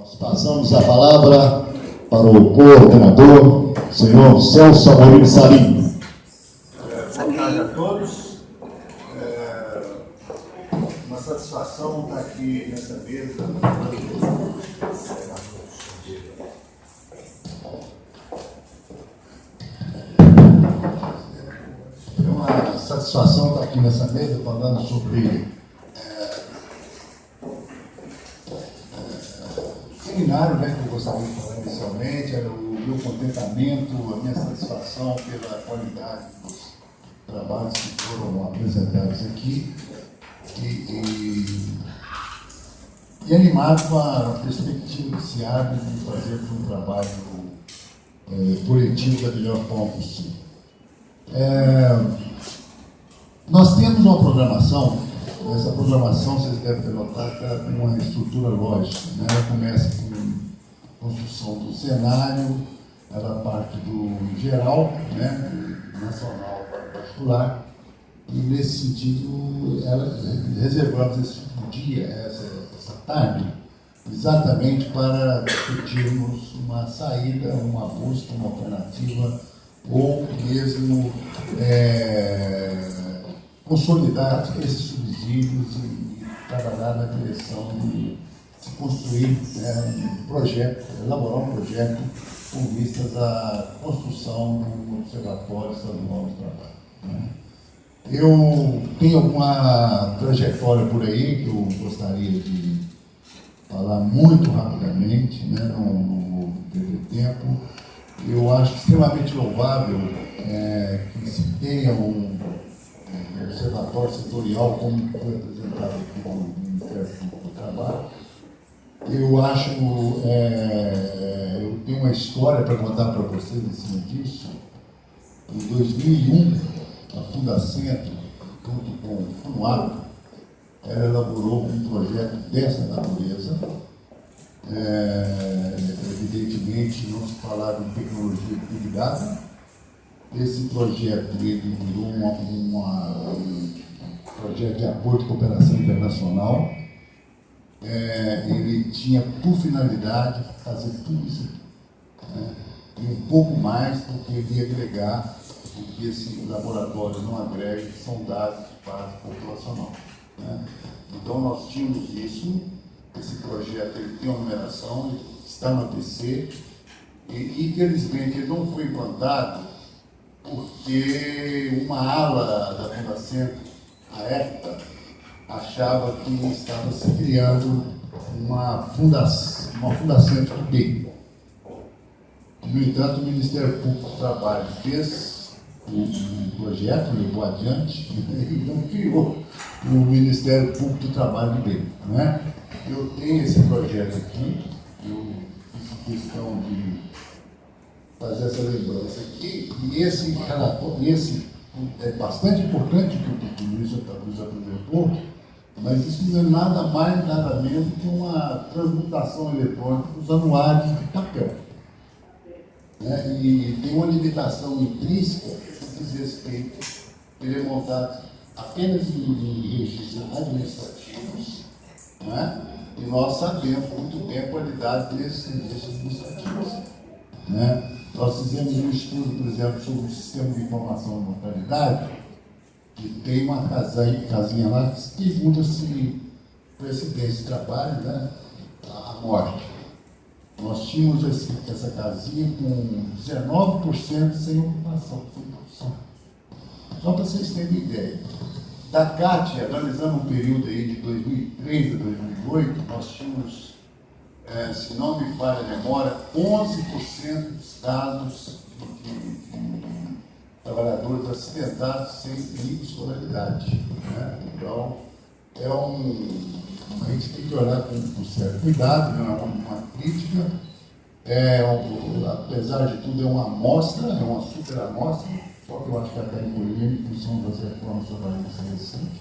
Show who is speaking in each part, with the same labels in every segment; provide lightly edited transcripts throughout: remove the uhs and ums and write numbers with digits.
Speaker 1: Nós passamos a palavra para o coordenador, senhor Celso Amorim Salim.
Speaker 2: Boa tarde a todos. Uma satisfação estar aqui nessa mesa. É uma satisfação estar aqui nessa mesa falando sobre seminário, que eu gostaria de falar inicialmente, era o meu contentamento, a minha satisfação pela qualidade dos trabalhos que foram apresentados aqui e animado com a perspectiva que se abre de fazer um trabalho coletivo da melhor forma possível. Nós temos uma programação. Essa programação, vocês devem ter notado, ela tem uma estrutura lógica, né? Ela começa com a construção do cenário, ela parte do geral, né? Do nacional para o particular, e nesse sentido, reservamos esse dia, essa tarde, exatamente para discutirmos uma saída, uma busca, uma alternativa, ou mesmo consolidar esses subsídios e trabalhar na direção de se construir um projeto, elaborar um projeto com vistas à construção do Observatório Estadual do Trabalho. Né? Eu tenho alguma trajetória por aí que eu gostaria de falar muito rapidamente, né? Não vou perder tempo. Eu acho extremamente louvável que se tenha um observatório setorial, como foi apresentado aqui pelo Ministério do Trabalho. Eu acho, eu tenho uma história para contar para vocês em cima disso. Em 2001, a Fundacentro, junto com o FUNUAP, ela elaborou um projeto dessa natureza. Evidentemente, não se falava em tecnologia de Big Data. Esse projeto ele virou um projeto de acordo de cooperação internacional. Ele tinha por finalidade fazer tudo isso aqui, né? E um pouco mais, porque ele ia agregar o que esse laboratório não agrega, que são dados de base populacional. Né? Então, nós tínhamos isso. Esse projeto ele tem uma numeração, ele está no ATC, e infelizmente ele não foi implantado porque uma ala da Fundacentro, a EFTA, achava que estava se criando uma Fundacentro B. No entanto, o Ministério Público do Trabalho fez um projeto, levou adiante, e não criou o Ministério Público do Trabalho B. Né? Eu tenho esse projeto aqui, eu fiz questão de fazer essa lembrança aqui, e esse relatório, é bastante importante que o Luiz nos apresentou, mas isso não é nada mais, nada menos que uma transmutação eletrônica dos anuários de papel. Né? E tem uma limitação intrínseca que diz respeito, ele é montado apenas em registros administrativos, né? E nós sabemos muito bem a qualidade desses registros administrativos. Né? Nós fizemos um estudo, por exemplo, sobre o sistema de informação de mortalidade, que tem uma casinha lá que pergunta-se para acidente de trabalho, né? A morte. Nós tínhamos essa casinha com 19% sem ocupação, sem profissão. Só para vocês terem ideia. Da CAT, analisando um período aí de 2003 a 2008, nós tínhamos, se não me falha a memória, 11% dos casos de trabalhadores acidentados sem nível de escolaridade. Né? Então, a gente tem que olhar com certo cuidado, não é uma crítica. Apesar de tudo, é uma amostra, é uma super amostra, só que eu acho que até em função das reformas trabalhistas recentes,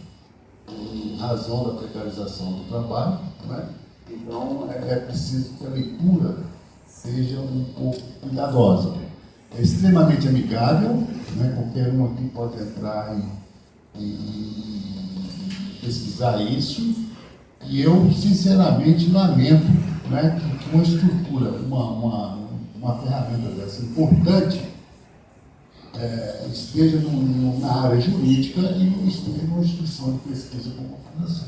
Speaker 2: em razão da precarização do trabalho, né? Então é preciso que a leitura seja um pouco cuidadosa. É extremamente amigável, né? Qualquer um aqui pode entrar e pesquisar isso, e eu sinceramente lamento, né, que uma estrutura, uma ferramenta dessa importante, esteja na área jurídica e não esteja numa instituição de pesquisa como a fundação.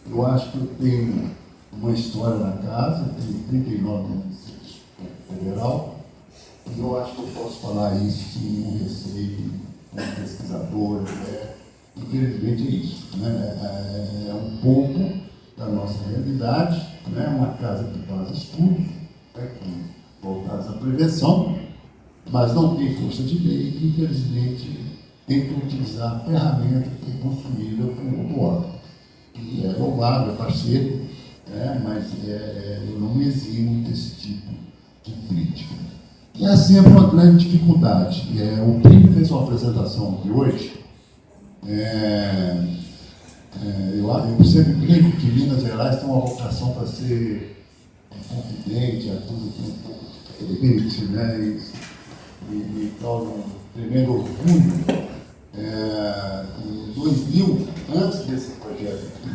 Speaker 2: Eu acho que eu tenho uma história na casa, eu tenho 39 anos de Distrito Federal, e eu acho que eu posso falar isso sem um receio como pesquisador. Infelizmente é isso. É um pouco da nossa realidade, uma casa que faz estudos, voltados à prevenção, mas não tem força de lei e, infelizmente, tem que utilizar a ferramenta que é construída por um órgão, que é louvável, é parceiro, mas eu não me eximo desse tipo de crítica. E é sempre uma grande dificuldade. O Plínio fez uma apresentação aqui hoje. Eu sempre brinco que Minas Gerais tem uma vocação para ser confidente, a tudo que um pouco diferente, e causa um tremendo orgulho. Em 2000, antes desse projeto que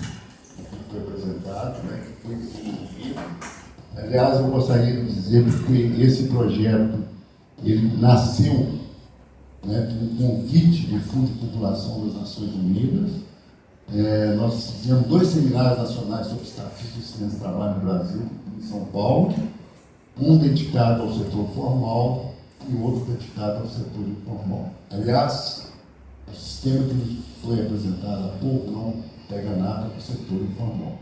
Speaker 2: foi apresentado, que foi desenvolvido, aliás, eu gostaria de dizer que esse projeto ele nasceu de um convite do Fundo de População das Nações Unidas. Nós fizemos 2 seminários nacionais sobre estatística e ciência do trabalho no Brasil, em São Paulo, um dedicado ao setor formal e outro dedicado ao setor informal. Aliás, o sistema que foi apresentado há pouco não pega nada para o setor informal.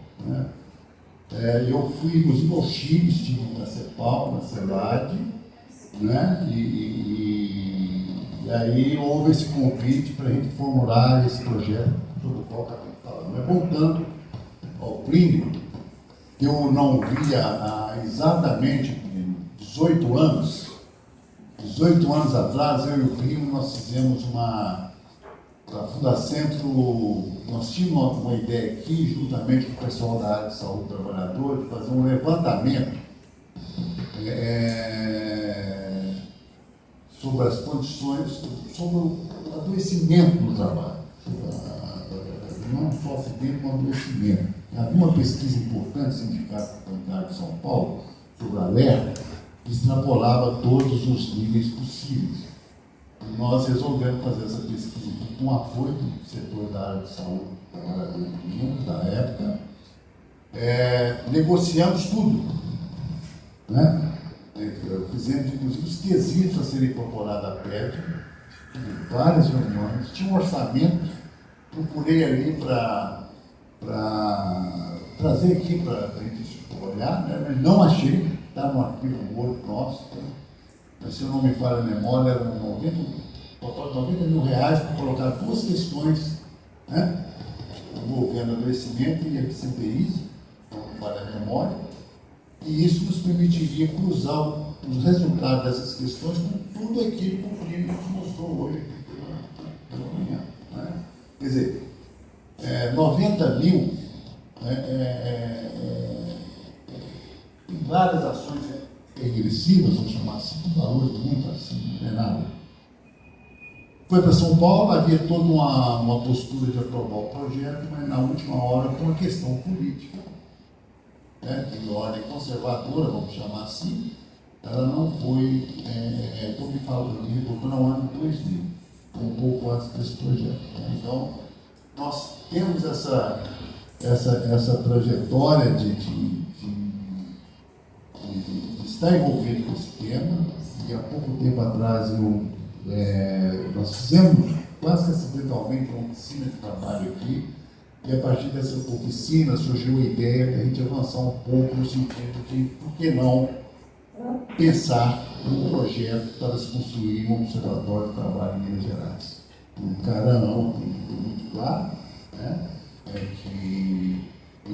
Speaker 2: Eu fui, inclusive, ao Chile, estive na CEPAL, na CELAD, e aí houve esse convite para a gente formular esse projeto sobre o qual está falando. Mas voltando ao Plínio, eu não via há exatamente 18 anos. 18 anos atrás, eu e o Plínio, nós fizemos a Fundacentro, nós tínhamos uma ideia aqui, juntamente com o pessoal da área de saúde do trabalhador, de fazer um levantamento sobre as condições, sobre o adoecimento no trabalho. Não só acidente, mas adoecimento. Havia uma pesquisa importante, Sindicato Bancário de São Paulo, sobre a alerta, que extrapolava todos os níveis possíveis. E nós resolvemos fazer essa pesquisa aqui com o apoio do setor da área de saúde, da época. Negociamos tudo. Fizemos, inclusive, os quesitos a serem incorporados à PED, várias reuniões, tinha um orçamento, procurei ali para trazer aqui para a gente olhar, mas não achei, está no arquivo Word nosso, mas se eu não me falha a memória, era total de 90 mil reais para colocar 2 questões, envolvendo adoecimento e CPIs, não me falha a memória, e isso nos permitiria cruzar os resultados dessas questões com tudo aquilo que o Plínio nos mostrou hoje pela manhã. Quer dizer, 90 mil em várias ações regressivas, vamos chamar assim, com valores muito assim, não é nada. Foi para São Paulo, havia toda uma postura de aprovar o projeto, mas na última hora, por uma questão política, de ordem conservadora, vamos chamar assim, ela não foi, como me falou, me retornou no ano 2000, um pouco antes desse projeto. Então, nós temos essa trajetória de estar envolvido com esse tema, e há pouco tempo atrás nós fizemos quase que acidentalmente uma oficina de trabalho aqui, e a partir dessa oficina surgiu a ideia de a gente avançar um pouco no sentido de, por que não, pensar num projeto para se construir um observatório de trabalho em Minas Gerais. O cara não, tem muito claro, que ele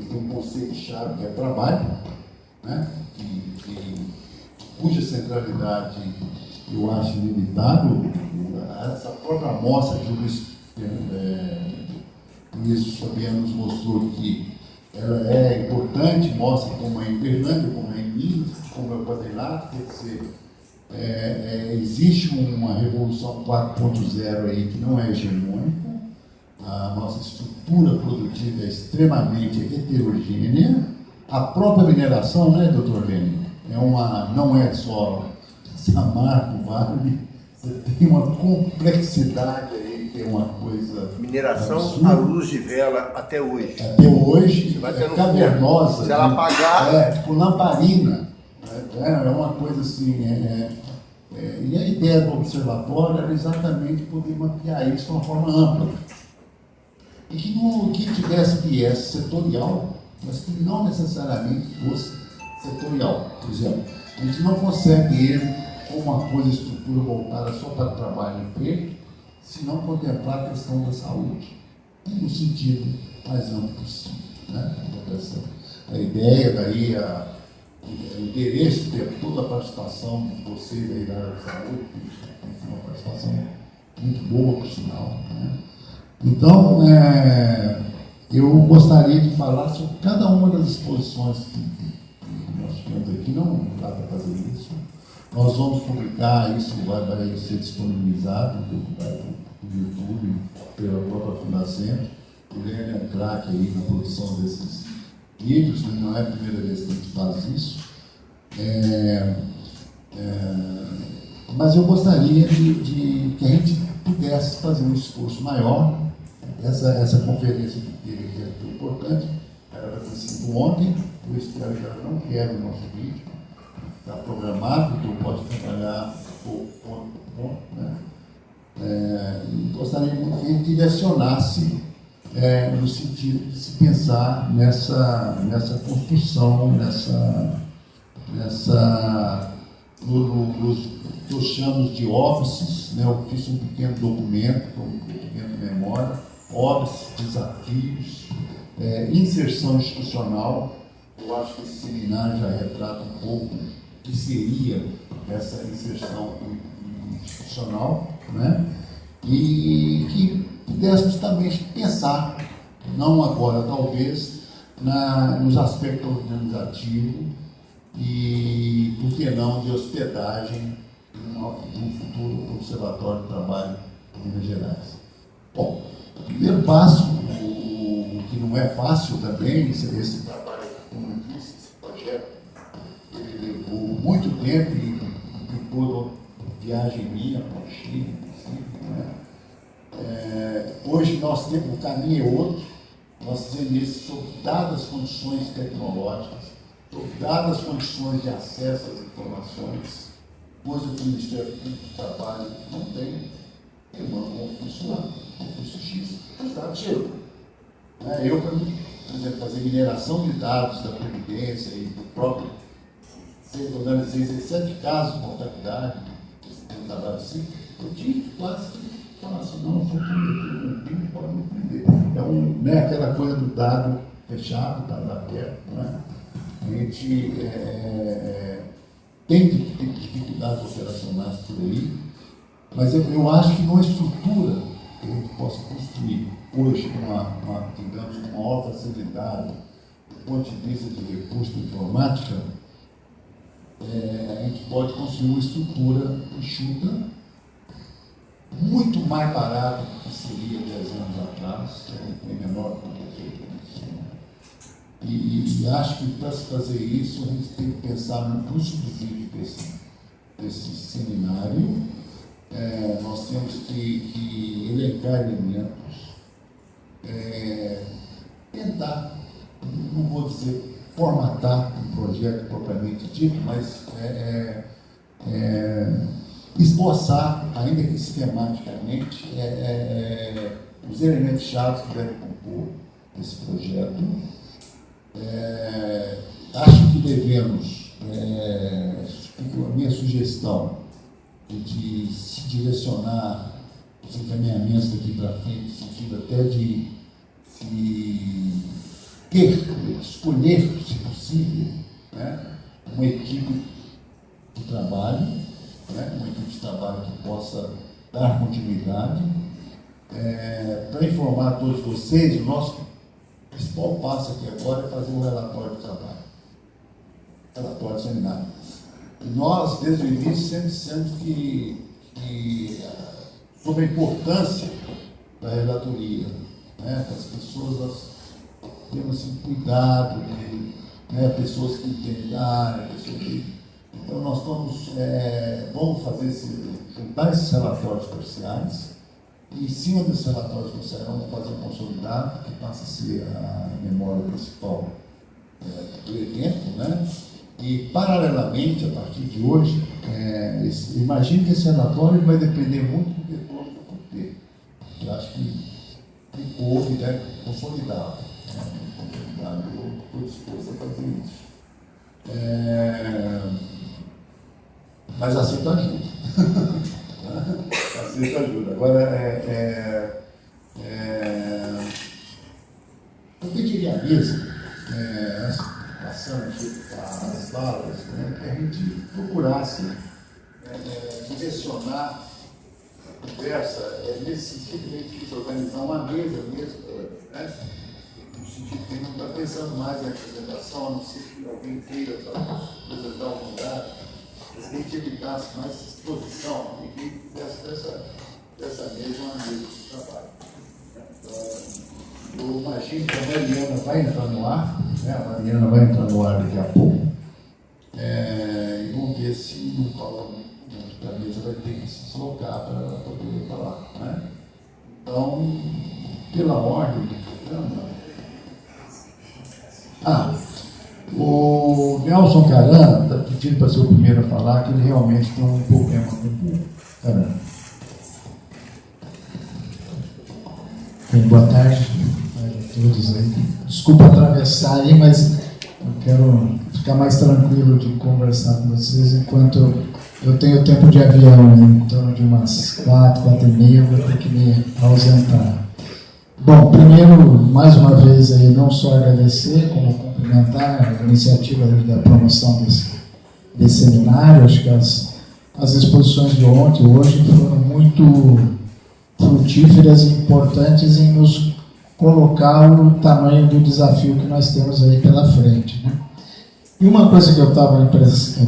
Speaker 2: tem um conceito-chave que é trabalho, cuja centralidade eu acho limitável. Essa própria amostra que o Luiz Fabiano nos mostrou que ela é importante, mostra como é em Berlândia, como é em Minas, como é o Quadrilátero, quer dizer, existe uma revolução 4.0 aí que não é hegemônica, a nossa estrutura produtiva é extremamente heterogênea, A própria mineração, né, doutor Lênin, não é só Samarco, Vale, você tem uma complexidade aí, que é uma coisa
Speaker 3: Mineração
Speaker 2: absurda.
Speaker 3: à luz de vela até hoje.
Speaker 2: Até hoje,
Speaker 3: vai ter
Speaker 2: é
Speaker 3: no
Speaker 2: cavernosa.
Speaker 3: Se ela apagar...
Speaker 2: Tipo lamparina. É uma coisa assim... e a ideia do observatório era exatamente poder mapear isso de uma forma ampla. E que tivesse viés setorial, mas que não necessariamente fosse setorial. Por exemplo, a gente não consegue ele com uma coisa, estrutura voltada só para trabalho e emprego, se não contemplar a questão da saúde, no sentido mais amplo possível. Né? A ideia daí, o interesse de ter toda a participação de vocês aí da área de saúde, tem sido uma participação muito boa, por sinal. Né? Então, eu gostaria de falar sobre cada uma das exposições que nós temos aqui, não dá para fazer isso. Nós vamos publicar, isso vai ser disponibilizado no YouTube, pela própria Fundacentro. O Lênin é um craque aí na produção desses vídeos, não é a primeira vez que a gente faz isso. Mas eu gostaria de que a gente pudesse fazer um esforço maior. Essa conferência que teve aqui é muito importante, era para ter sido ontem, por isso que eu já não quero o nosso vídeo. Está programado, então pode trabalhar ponto, né? Gostaria muito que a gente direcionasse no sentido de se pensar nessa construção, que eu chamo de óbices, né? Eu fiz um pequeno documento, um pequeno memória, óbices, desafios, inserção institucional. Eu acho que esse seminário já retrata um pouco o que seria essa inserção institucional, né? E que pudéssemos também pensar, não agora talvez, nos aspectos organizativos e, por que não, de hospedagem no futuro Observatório do Trabalho em Minas Gerais. Bom, o primeiro passo, o que não é fácil também, esse trabalho, como eu disse, esse projeto, ele levou muito tempo e implicou viagem minha para o Chile, inclusive, né? Hoje nós temos, o caminho é outro, nós temos isso sob dadas condições tecnológicas, sob dadas condições de acesso às informações, coisa que o Ministério Público do Trabalho não tem. Eu mando um ofício lá, um ofício X, está cheio. Eu, para mim, por exemplo, fazer mineração de dados da Previdência e do próprio, eu analisei 17 casos de mortalidade, um trabalho assim, eu tive quase que falar assim, não vou prender, pode me prender. Então, aquela coisa do dado fechado, dado aberto, né? A gente tem dificuldades operacionais por aí, mas eu acho que numa estrutura que a gente possa construir hoje digamos, com maior facilidade do ponto de vista de recurso de informática, a gente pode construir uma estrutura enxuta, muito mais barato do que seria 10 anos atrás, tem menor conteúdo. E acho que para se fazer isso, a gente tem que pensar no custo do vídeo desse seminário. Nós temos que elencar elementos, tentar, não vou dizer formatar um projeto propriamente dito, mas esboçar, ainda que sistematicamente, os elementos-chave que devem compor esse projeto. Acho que devemos, a minha sugestão de se direcionar os encaminhamentos daqui para frente, no sentido até de escolher, se possível, né, uma equipe de trabalho, uma equipe de trabalho que possa dar continuidade. Para informar a todos vocês, o nosso principal passo aqui agora é fazer um relatório de trabalho, relatório de seminário. E nós, desde o início, sempre dissemos que sobre a importância da relatoria, as pessoas temos assim, cuidado né, pessoas que entendem da área, pessoas que... Então, nós vamos juntar esses relatórios parciais, e em cima desses relatórios parciais, vamos fazer um consolidado, que passa a ser a memória principal do evento, né? E, paralelamente, a partir de hoje, imagino que esse relatório vai depender muito do retorno do comitê. Eu acho que houve, né, consolidado. Eu estou disposto a fazer isso. Mas aceito ajuda. Aceito ajuda. Agora, eu pediria mesmo, passando aqui as balas, né, que a gente procurasse direcionar a conversa nesse sentido de organizar uma mesa mesmo, né? No sentido que não está pensando mais na apresentação, a não ser que alguém queira apresentar um lugar, mas que a gente evitasse mais exposição e que fizesse dessa mesma mesa de trabalho. Então, eu imagino que a Mariana vai entrar no ar, né? A Mariana vai entrar no ar daqui a pouco, e vamos ver se no qual a mesa vai ter que se deslocar para poder falar, né? Então, pela ordem, o Nelson Caran está pedindo para ser o primeiro a falar, que ele realmente tem um problema com o Caran.
Speaker 4: Boa tarde a todos aí. Desculpa atravessar aí, mas eu quero ficar mais tranquilo de conversar com vocês enquanto eu tenho tempo de avião, em torno de umas 4h30, eu vou ter que me ausentar. Bom, primeiro, mais uma vez, aí, não só agradecer, como cumprimentar a iniciativa da promoção desse seminário. Acho que as exposições de ontem e hoje foram muito frutíferas e importantes em nos colocar o tamanho do desafio que nós temos aí pela frente, né? E uma coisa que eu estava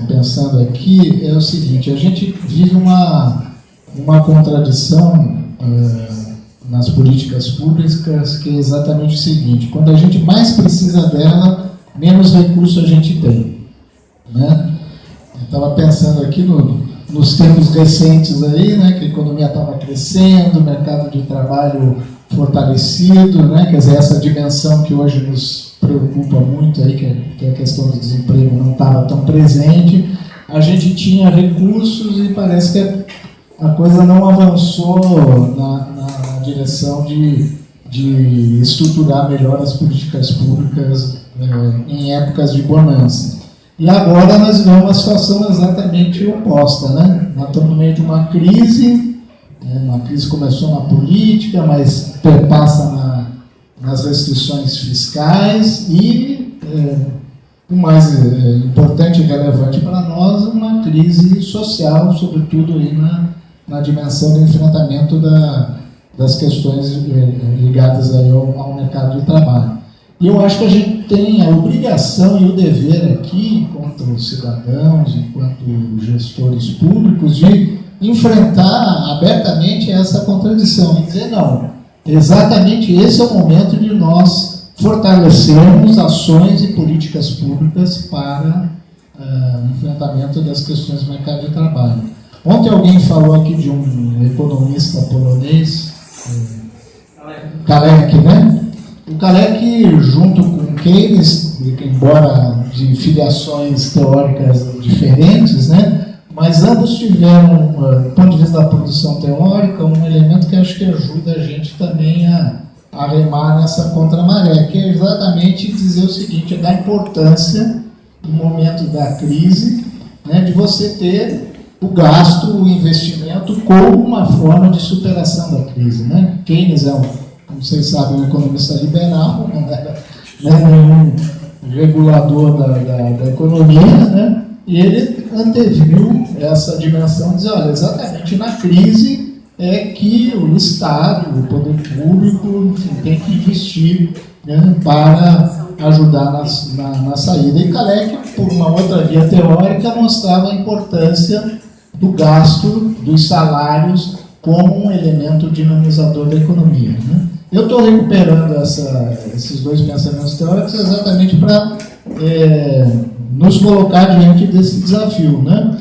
Speaker 4: pensando aqui é o seguinte: a gente vive uma contradição nas políticas públicas, que é exatamente o seguinte: quando a gente mais precisa dela, menos recurso a gente tem, né? Eu estava pensando aqui nos tempos recentes aí, né, que a economia estava crescendo, o mercado de trabalho fortalecido, né, quer dizer, essa dimensão que hoje nos preocupa muito aí, que a questão do desemprego não estava tão presente. A gente tinha recursos e parece que a coisa não avançou na direção de estruturar melhor as políticas públicas em épocas de bonança. E agora nós vemos uma situação exatamente oposta, né? Nós estamos no meio de uma crise começou na política, mas perpassa nas restrições fiscais e, o mais importante e relevante para nós, uma crise social, sobretudo aí na dimensão do enfrentamento das questões ligadas aí ao mercado de trabalho. E eu acho que a gente tem a obrigação e o dever aqui, enquanto cidadãos, enquanto gestores públicos, de enfrentar abertamente essa contradição e dizer: não, exatamente esse é o momento de nós fortalecermos ações e políticas públicas para o enfrentamento das questões do mercado de trabalho. Ontem alguém falou aqui de um economista polonês, Kalecki, né? O Kalecki, junto com Keynes, embora de filiações teóricas diferentes, né? Mas ambos tiveram, do ponto de vista da produção teórica, um elemento que acho que ajuda a gente também a remar nessa contramaré, que é exatamente dizer o seguinte: é da importância, no momento da crise, né, de você ter o gasto, o investimento como uma forma de superação da crise, né? Keynes como vocês sabem, um economista liberal, não era nenhum regulador da economia, né? E ele anteviu essa dimensão, dizer: olha, exatamente na crise é que o Estado, o poder público, enfim, tem que investir, né, para ajudar na saída. E Kalecki, por uma outra via teórica, mostrava a importância do gasto, dos salários, como um elemento dinamizador da economia, né? Eu estou recuperando esses dois pensamentos teóricos exatamente para nos colocar diante desse desafio, né?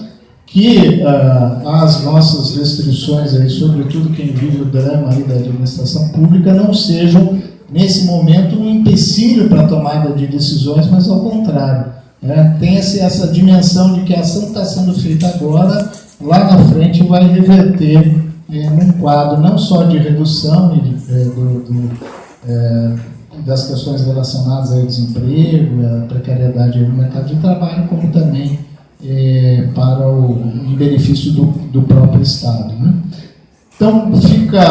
Speaker 4: Que as nossas restrições, aí, sobretudo quem vive o drama aí da administração pública, não sejam, nesse momento, um empecilho para a tomada de decisões, mas ao contrário. Tem essa dimensão de que a ação que está sendo feita agora, lá na frente, vai reverter num quadro não só de redução das questões relacionadas ao desemprego, à precariedade no mercado de trabalho, como também em benefício do próprio Estado, né? Então, fica,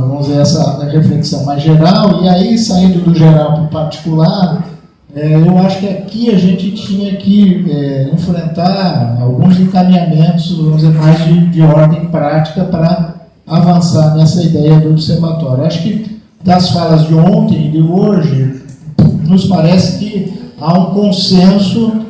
Speaker 4: vamos dizer, essa reflexão mais geral, e aí, saindo do geral para o particular, eu acho que aqui a gente tinha que enfrentar alguns encaminhamentos, vamos dizer, mais de ordem prática para avançar nessa ideia do observatório. Acho que das falas de ontem e de hoje, nos parece que há um consenso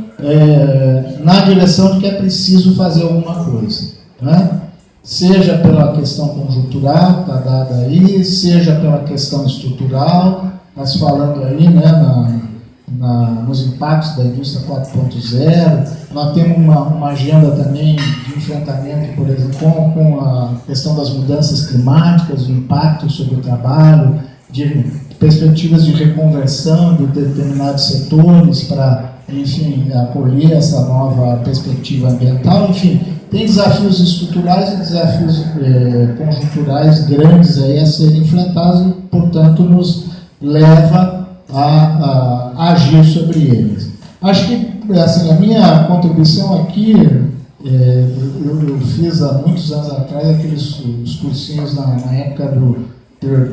Speaker 4: na direção de que é preciso fazer alguma coisa, né? Seja pela questão conjuntural, que está dada aí, seja pela questão estrutural, mas falando aí, né, nos impactos da indústria 4.0, nós temos uma agenda também de enfrentamento, por exemplo, com a questão das mudanças climáticas, o impacto sobre o trabalho, de perspectivas de reconversão de determinados setores para, enfim, acolher essa nova perspectiva ambiental, enfim, tem desafios estruturais e desafios conjunturais grandes aí a serem enfrentados e, portanto, nos leva a agir sobre eles. Acho que, assim, a minha contribuição aqui, eu fiz há muitos anos atrás aqueles os cursinhos na época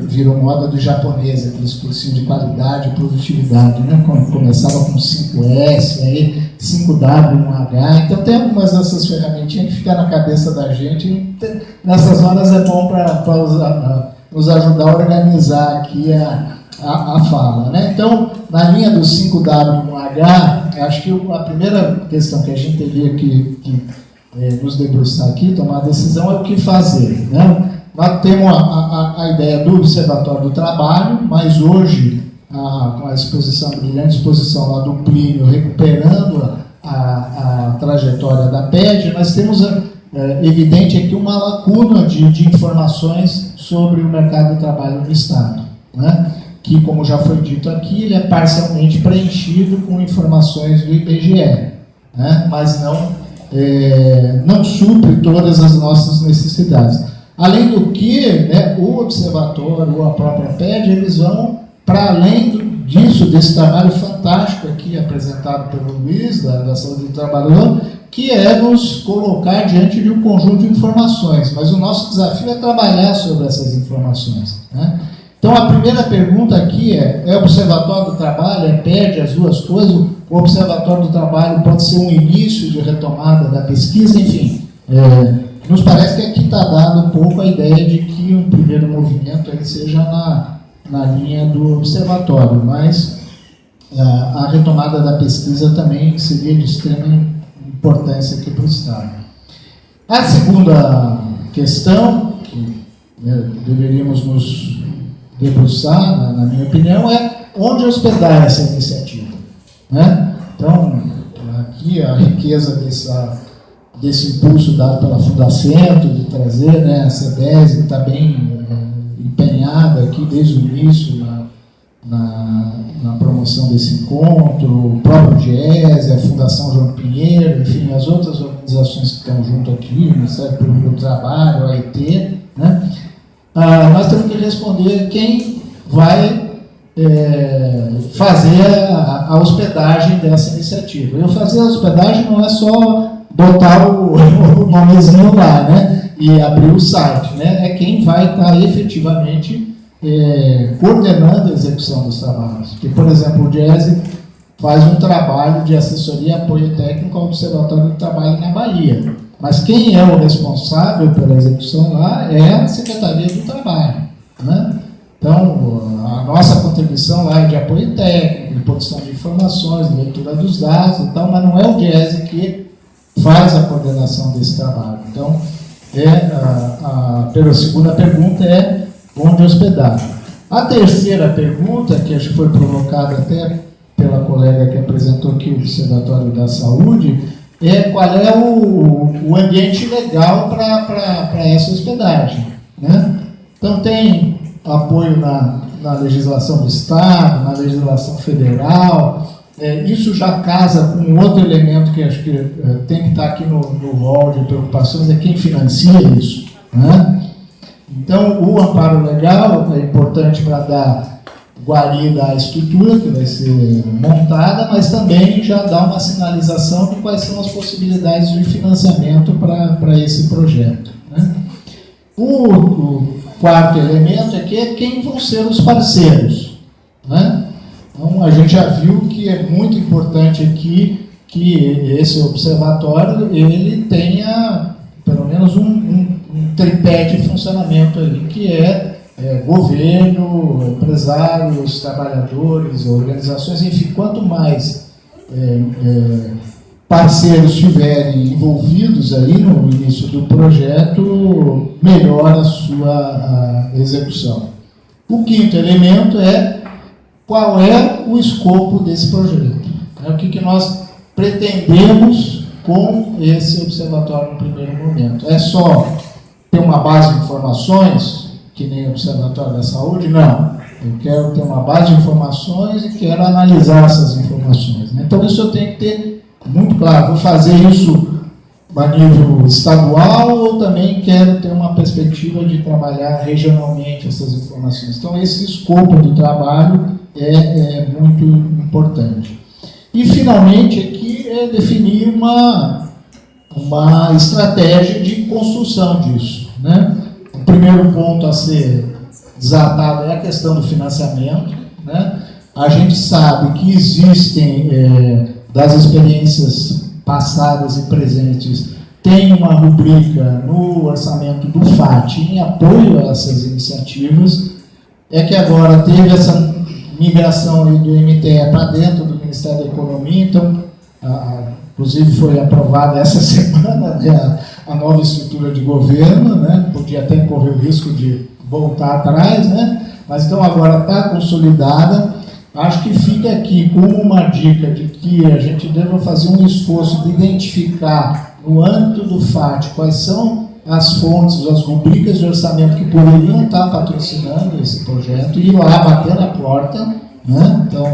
Speaker 4: virou moda do japonês, aqueles cursinhos de qualidade e produtividade, né? Começava com 5S, aí 5W, 1H, então tem algumas dessas ferramentinhas que ficam na cabeça da gente, e nessas horas é bom para nos ajudar a organizar aqui a fala, né? Então, na linha do 5W, 1H, acho que a primeira questão que a gente teria que nos debruçar aqui, tomar a decisão, é o que fazer, né? Nós temos a ideia do Observatório do Trabalho, mas hoje, com a exposição, a brilhante exposição lá do Plínio, recuperando a trajetória da PED, nós temos evidente aqui uma lacuna de informações sobre o mercado de trabalho no Estado, né? Que, como já foi dito aqui, ele é parcialmente preenchido com informações do IBGE, né? Mas não supre todas as nossas necessidades. Além do que, né, o Observatório ou a própria PED, eles vão para além disso, desse trabalho fantástico aqui apresentado pelo Luiz, da Saúde do Trabalhador, que é nos colocar diante de um conjunto de informações. Mas o nosso desafio é trabalhar sobre essas informações, né? Então, a primeira pergunta aqui é Observatório do Trabalho, PED, as duas coisas? O Observatório do Trabalho pode ser um início de retomada da pesquisa, enfim. Nos parece que aqui está dado um pouco a ideia de que um primeiro movimento aí seja na linha do observatório, mas a retomada da pesquisa também seria de extrema importância aqui para o Estado. A segunda questão, que deveríamos nos debruçar, na minha opinião, é onde hospedar essa iniciativa, né? Então, aqui a riqueza desse impulso dado pela Fundacentro, de trazer, né, a CEDES, que está bem empenhada aqui desde o início na promoção desse encontro, o próprio GES, a Fundação João Pinheiro, enfim, as outras organizações que estão junto aqui, o Ministério Público do Trabalho, a AIT, né? Nós temos que responder quem vai fazer a hospedagem dessa iniciativa. E fazer a hospedagem não é só botar o nomezinho lá, né, e abrir o site, né, é quem vai estar efetivamente coordenando a execução dos trabalhos. Porque, por exemplo, o DIESE faz um trabalho de assessoria e apoio técnico ao Observatório do Trabalho na Bahia. Mas quem é o responsável pela execução lá é a Secretaria do Trabalho, né? Então, a nossa contribuição lá é de apoio técnico, de produção de informações, de leitura dos dados e tal, mas não é o DIESE que faz a coordenação desse trabalho. Então, pela segunda pergunta é onde hospedar. A terceira pergunta, que acho que foi provocada até pela colega que apresentou aqui o Observatório da Saúde, é qual é o ambiente legal para essa hospedagem, né? Então, tem apoio na legislação do Estado, na legislação federal. Isso já casa com outro elemento que acho que tem que estar aqui no rol de preocupações, é quem financia isso, né? Então, o amparo legal é importante para dar guarida à estrutura que vai ser montada, mas também já dá uma sinalização de quais são as possibilidades de financiamento para esse projeto, né? O quarto elemento é quem vão ser os parceiros, né? Então, a gente já viu que é muito importante aqui que esse observatório ele tenha pelo menos um tripé de funcionamento ali, que é governo, empresários, trabalhadores, organizações, enfim, quanto mais parceiros estiverem envolvidos aí no início do projeto, melhor a sua execução. O quinto elemento é qual é o escopo desse projeto. O que nós pretendemos com esse observatório no primeiro momento. É só ter uma base de informações, que nem o Observatório da Saúde? Não. Eu quero ter uma base de informações e quero analisar essas informações, né? Então, isso eu tenho que ter muito claro. Vou fazer isso a nível estadual ou também quero ter uma perspectiva de trabalhar regionalmente essas informações. Então, esse escopo do trabalho é muito importante. E, finalmente, aqui é definir uma estratégia de construção disso, né? O primeiro ponto a ser desatado é a questão do financiamento, né? A gente sabe que existem, das experiências passadas e presentes, tem uma rubrica no orçamento do FAT em apoio a essas iniciativas. É que agora teve essa migração aí do MTE para dentro do Ministério da Economia, então, inclusive foi aprovada essa semana, né, a nova estrutura de governo, né, podia até correr o risco de voltar atrás, né, mas então agora está consolidada. Acho que fica aqui como uma dica de que a gente deve fazer um esforço de identificar no âmbito do FAT quais são as fontes, as rubricas de orçamento que poderiam estar patrocinando esse projeto e ir lá bater na porta, né? Então,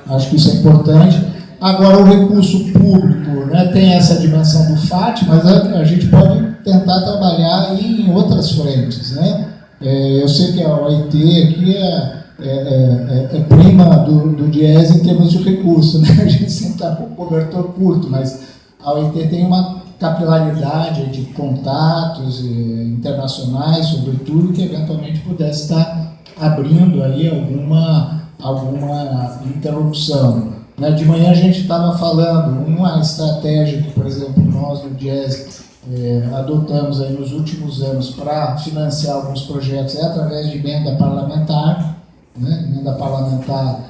Speaker 4: acho que isso é importante. Agora, o recurso público, né, tem essa dimensão do FAT, mas a gente pode tentar trabalhar em outras frentes, né? Eu sei que a OIT aqui é prima do DIES em termos de recurso, né? A gente sempre está com o cobertor curto, mas a OIT tem uma capilaridade de contatos internacionais, sobretudo, que eventualmente pudesse estar abrindo aí alguma interrupção. De manhã a gente estava falando uma estratégia que, por exemplo, nós no DIES adotamos aí nos últimos anos para financiar alguns projetos através de emenda parlamentar, né? Emenda parlamentar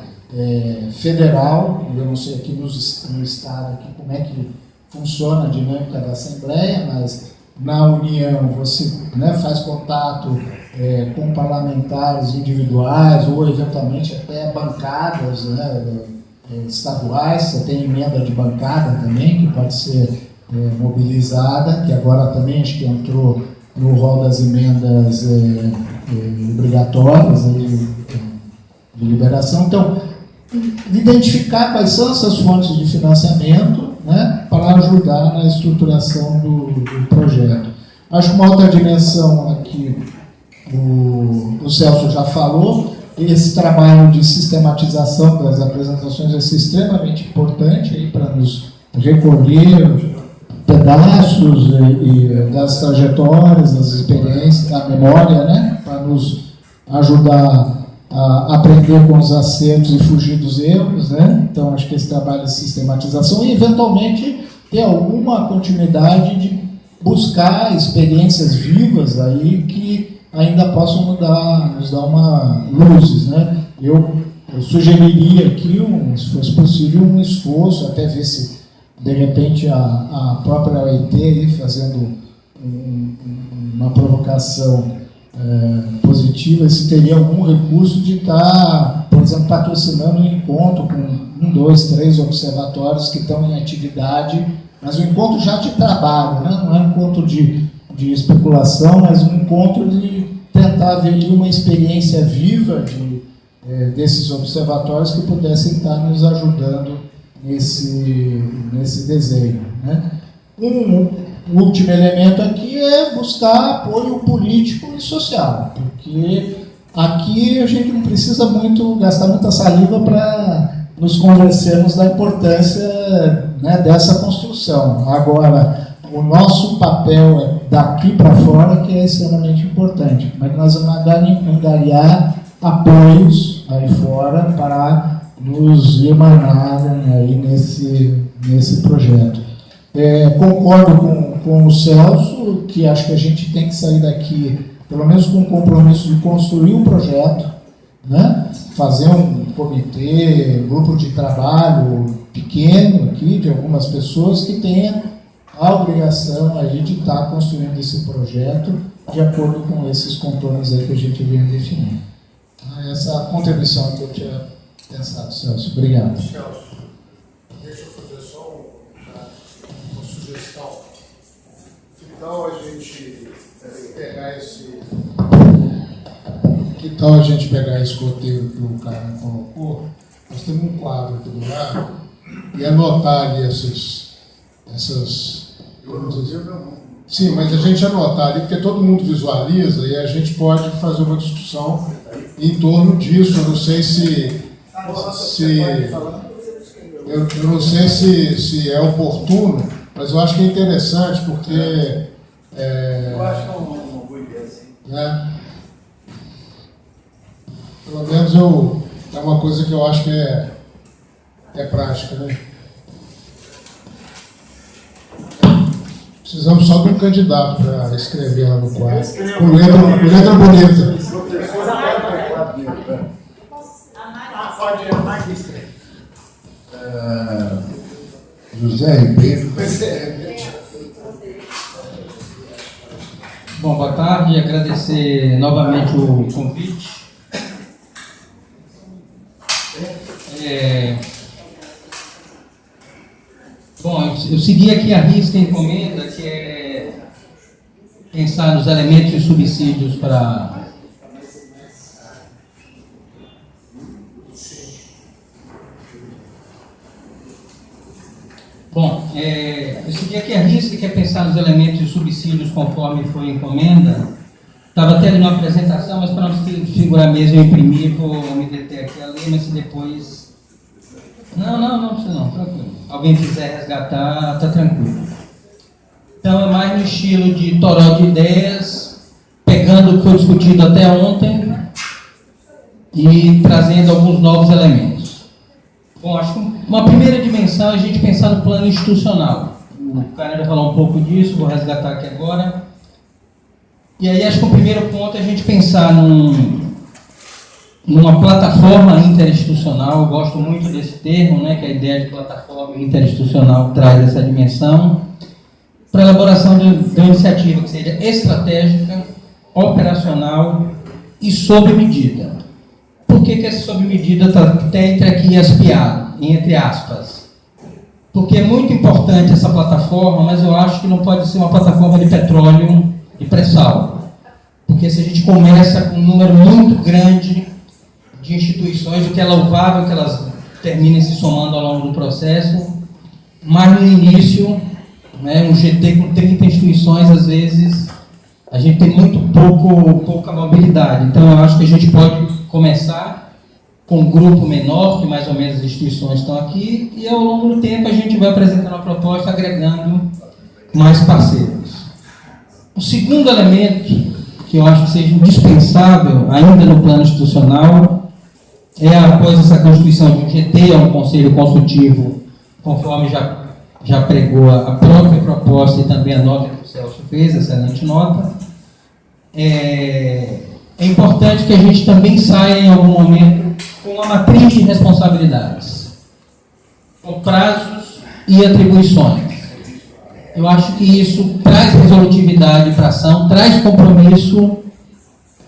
Speaker 4: federal. Eu não sei aqui no Estado aqui como é que funciona a dinâmica da Assembleia, mas na União você, né, faz contato com parlamentares individuais ou eventualmente até bancadas, né, estaduais. Você tem emenda de bancada também que pode ser mobilizada, que agora também acho que entrou no rol das emendas obrigatórias de liberação. Então, identificar quais são essas fontes de financiamento, né, para ajudar na estruturação do projeto. Acho que uma outra dimensão aqui, o Celso já falou, esse trabalho de sistematização das apresentações vai ser extremamente importante aí para nos recolher pedaços das trajetórias, das experiências, da memória, né, para nos ajudar a aprender com os acertos e fugir dos erros, né? Então, acho que esse trabalho de sistematização e, eventualmente, ter alguma continuidade de buscar experiências vivas aí que ainda possam nos dar uma luzes, né? Eu sugeriria aqui, se fosse possível, um esforço, até ver se, de repente, a própria OIT aí fazendo uma provocação positiva, se teria algum recurso de estar, por exemplo, patrocinando um encontro com 1, 2, 3 observatórios que estão em atividade, mas um encontro já de trabalho, né? Não é um encontro de especulação, mas um encontro de tentar ver ali uma experiência viva desses observatórios que pudessem estar nos ajudando nesse desenho, né? O último elemento aqui é buscar apoio político e social, porque aqui a gente não precisa gastar muita saliva para nos convencermos da importância, né, dessa construção. Agora, o nosso papel daqui para fora que é extremamente importante, mas nós vamos angariar apoios aí fora para nos emanarem aí nesse projeto. Concordo com o Celso, que acho que a gente tem que sair daqui, pelo menos com o compromisso de construir um projeto, né? Fazer um comitê, grupo de trabalho pequeno aqui, de algumas pessoas que tenham a obrigação aí de estar construindo esse projeto de acordo com esses contornos aí que a gente vem definindo. Essa contribuição que eu tinha pensado, Celso. Obrigado.
Speaker 5: Celso, deixa eu fazer só uma sugestão. Que tal a gente pegar esse roteiro que o cara colocou? Nós temos um quadro aqui do lado e anotar ali essas. Sim, mas a gente anotar ali, porque todo mundo visualiza e a gente pode fazer uma discussão em torno disso. Eu não sei eu não sei se é oportuno, mas eu acho que é interessante, porque
Speaker 3: Eu acho que é uma boa ideia, sim.
Speaker 5: né? Pelo menos é uma coisa que eu acho que é prática, né? Precisamos só de um candidato para escrever lá no quadro. Com letra bonita.
Speaker 2: José Ribeiro.
Speaker 6: Bom, boa tarde, agradecer novamente o convite. Bom, eu segui aqui a risca a encomenda, que é pensar nos elementos e subsídios para... Bom, eu segui aqui a risca, que é pensar nos elementos e subsídios conforme foi a encomenda. Estava até ali na apresentação, mas para não figurar mesmo, eu imprimi, vou me deter aqui a ler, mas se depois... Não precisa não, tranquilo. Alguém quiser resgatar, está tranquilo. Então é mais no estilo de toró de ideias, pegando o que foi discutido até ontem e trazendo alguns novos elementos. Bom, acho que uma primeira dimensão é a gente pensar no plano institucional. O cara já falou um pouco disso, vou resgatar aqui agora. E aí acho que o primeiro ponto é a gente pensar numa plataforma interinstitucional. Eu gosto muito desse termo, né, que é a ideia de plataforma interinstitucional traz essa dimensão, para a elaboração de uma iniciativa que seja estratégica, operacional e sob medida. Por que essa sob medida está até entre aspas? Porque é muito importante essa plataforma, mas eu acho que não pode ser uma plataforma de petróleo e pré-sal. Porque se a gente começa com um número muito grande de instituições, o que é louvável que elas terminem se somando ao longo do processo, mas no início, né, um GT com 30 instituições, às vezes, a gente tem muito pouca mobilidade. Então, eu acho que a gente pode começar com um grupo menor, que mais ou menos as instituições estão aqui, e ao longo do tempo a gente vai apresentando a proposta, agregando mais parceiros. O segundo elemento, que eu acho que seja indispensável, ainda no plano institucional, é após essa constituição de um GT, um Conselho Consultivo, conforme já pregou a própria proposta e também a nota que o Celso fez, excelente nota. É importante que a gente também saia em algum momento com uma matriz de responsabilidades, com prazos e atribuições. Eu acho que isso traz resolutividade para a ação, traz compromisso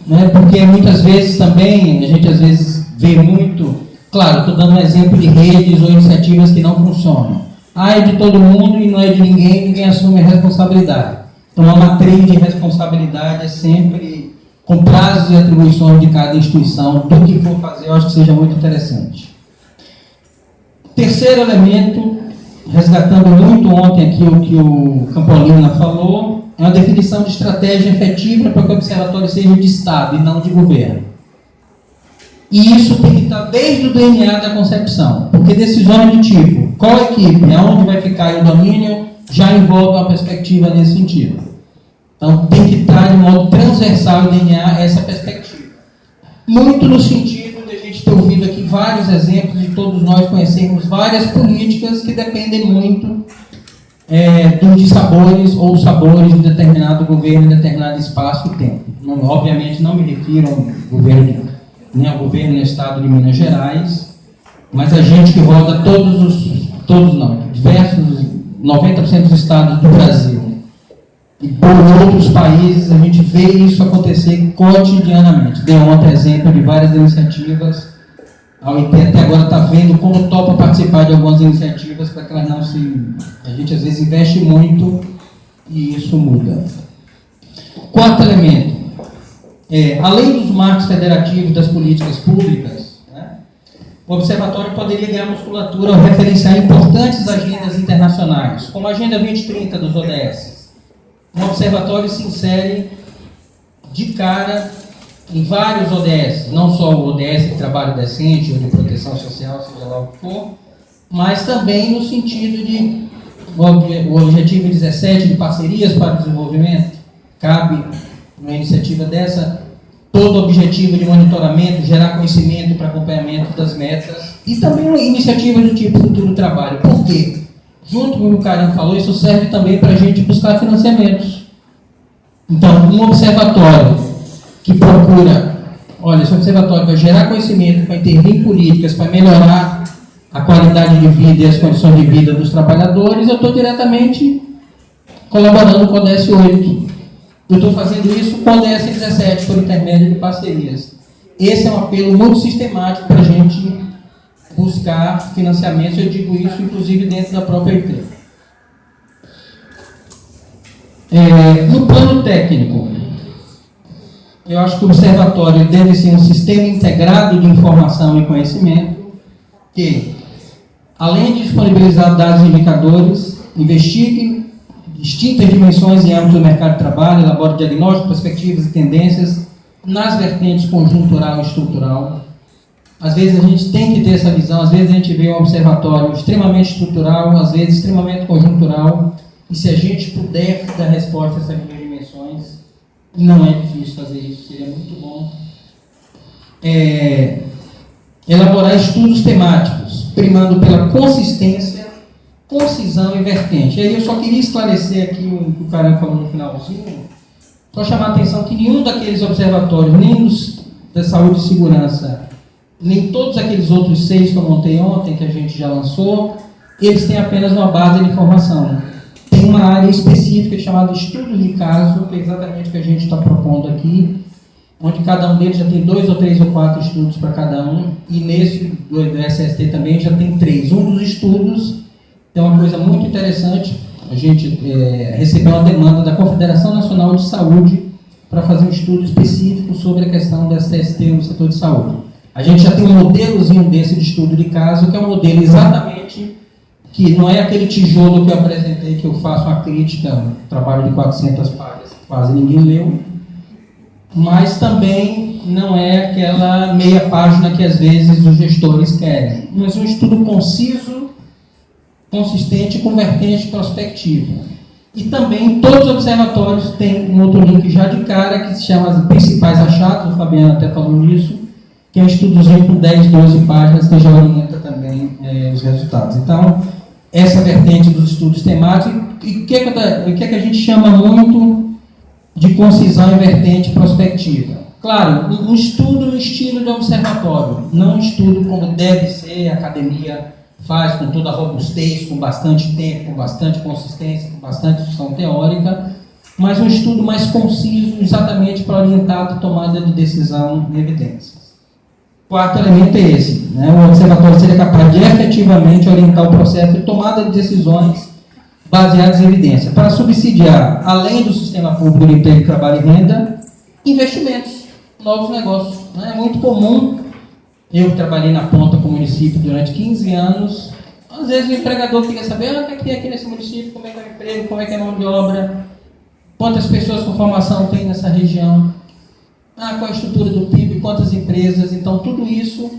Speaker 6: né? Porque muitas vezes também, a gente às vezes vê muito, claro, estou dando um exemplo de redes ou iniciativas que não funcionam. É de todo mundo e não é de ninguém, ninguém assume a responsabilidade. Então, uma matriz de responsabilidade é sempre com prazos e atribuições de cada instituição, do que for fazer, eu acho que seja muito interessante. Terceiro elemento, resgatando muito ontem aqui o que o Campolina falou, é uma definição de estratégia efetiva para que o observatório seja de Estado e não de governo. E isso tem que estar desde o DNA da concepção, porque decisões de tipo, qual equipe, aonde vai ficar o domínio, já envolve uma perspectiva nesse sentido. Então tem que estar de modo transversal o DNA essa perspectiva. Muito no sentido de a gente ter ouvido aqui vários exemplos de todos nós conhecermos várias políticas que dependem muito dos dissabores ou sabores de determinado governo, em determinado espaço e tempo. Não, obviamente não me refiro ao governo nem ao governo do estado de Minas Gerais, mas a gente que roda diversos, 90% dos estados do Brasil e por outros países, a gente vê isso acontecer cotidianamente. Dei ontem exemplo de várias iniciativas, a OIT até agora está vendo como topa participar de algumas iniciativas para que elas não se... A gente às vezes investe muito e isso muda. Quarto elemento. Além dos marcos federativos das políticas públicas, né, o Observatório poderia ganhar musculatura ao referenciar importantes agendas internacionais, como a Agenda 2030 dos ODS. O Observatório se insere de cara em vários ODS, não só o ODS de trabalho decente ou de proteção social, seja lá o que for, mas também no sentido de o objetivo 17 de parcerias para o desenvolvimento. Cabe uma iniciativa dessa todo o objetivo de monitoramento, gerar conhecimento para acompanhamento das metas e também uma iniciativa do tipo Futuro Trabalho. Por quê? Junto com o que o Karan falou, isso serve também para a gente buscar financiamentos. Então, um observatório que procura, olha, esse observatório vai gerar conhecimento, vai intervir em políticas, para melhorar a qualidade de vida e as condições de vida dos trabalhadores, eu estou diretamente colaborando com o ODS 8. Eu estou fazendo isso com o ODS 17, por intermédio de parcerias. Esse é um apelo muito sistemático para a gente buscar financiamentos, eu digo isso inclusive dentro da própria IT. No plano técnico, eu acho que o observatório deve ser um sistema integrado de informação e conhecimento que, além de disponibilizar dados e indicadores, investigue distintas dimensões e âmbitos do mercado de trabalho, elabora diagnóstico, perspectivas e tendências nas vertentes conjuntural e estrutural. Às vezes a gente tem que ter essa visão, às vezes a gente vê um observatório extremamente estrutural, às vezes extremamente conjuntural, e se a gente puder dar resposta a essas duas dimensões, não é difícil fazer isso, seria muito bom. Elaborar estudos temáticos, primando pela consistência, concisão e vertente. E aí eu só queria esclarecer aqui o que o Karan falou no finalzinho, só chamar a atenção que nenhum daqueles observatórios, nem os da saúde e segurança, nem todos aqueles outros 6 que eu montei ontem, que a gente já lançou, eles têm apenas uma base de informação. Tem uma área específica chamada estudo de caso, que é exatamente o que a gente está propondo aqui, onde cada um deles já tem 2 ou 3 ou 4 estudos para cada um, e nesse do SST também já tem 3. Um dos estudos tem uma coisa muito interessante, a gente recebeu uma demanda da Confederação Nacional de Saúde para fazer um estudo específico sobre a questão da SST no setor de saúde. A gente já tem um modelozinho desse de estudo de caso, que é um modelo exatamente, que não é aquele tijolo que eu apresentei, que eu faço uma crítica, um trabalho de 400 páginas, que quase ninguém leu, mas também não é aquela meia página que às vezes os gestores querem, mas um estudo conciso, consistente, convergente, prospectivo. E também todos os observatórios têm um outro link já de cara, que se chama As Principais Achados, o Fabiano até falou nisso, que é um estudozinho com 10, 12 páginas, que já orienta também os resultados. Então, essa vertente dos estudos temáticos, e o que é que a gente chama muito de concisão e vertente prospectiva? Claro, um estudo no estilo de observatório, não um estudo como deve ser, a academia faz com toda a robustez, com bastante tempo, com bastante consistência, com bastante discussão teórica, mas um estudo mais conciso, exatamente para orientar a tomada de decisão em evidências. Quarto elemento é esse, né? O observatório seria capaz de efetivamente orientar o processo de tomada de decisões baseadas em evidência, para subsidiar, além do sistema público de emprego, trabalho e renda, investimentos, novos negócios. Né? É muito comum, eu que trabalhei na ponta com o município durante 15 anos, às vezes o empregador queria saber o que é aqui nesse município, como é que é o emprego, como é que é a mão de obra, quantas pessoas com formação tem nessa região, qual a estrutura do PIB, quantas empresas. Então, tudo isso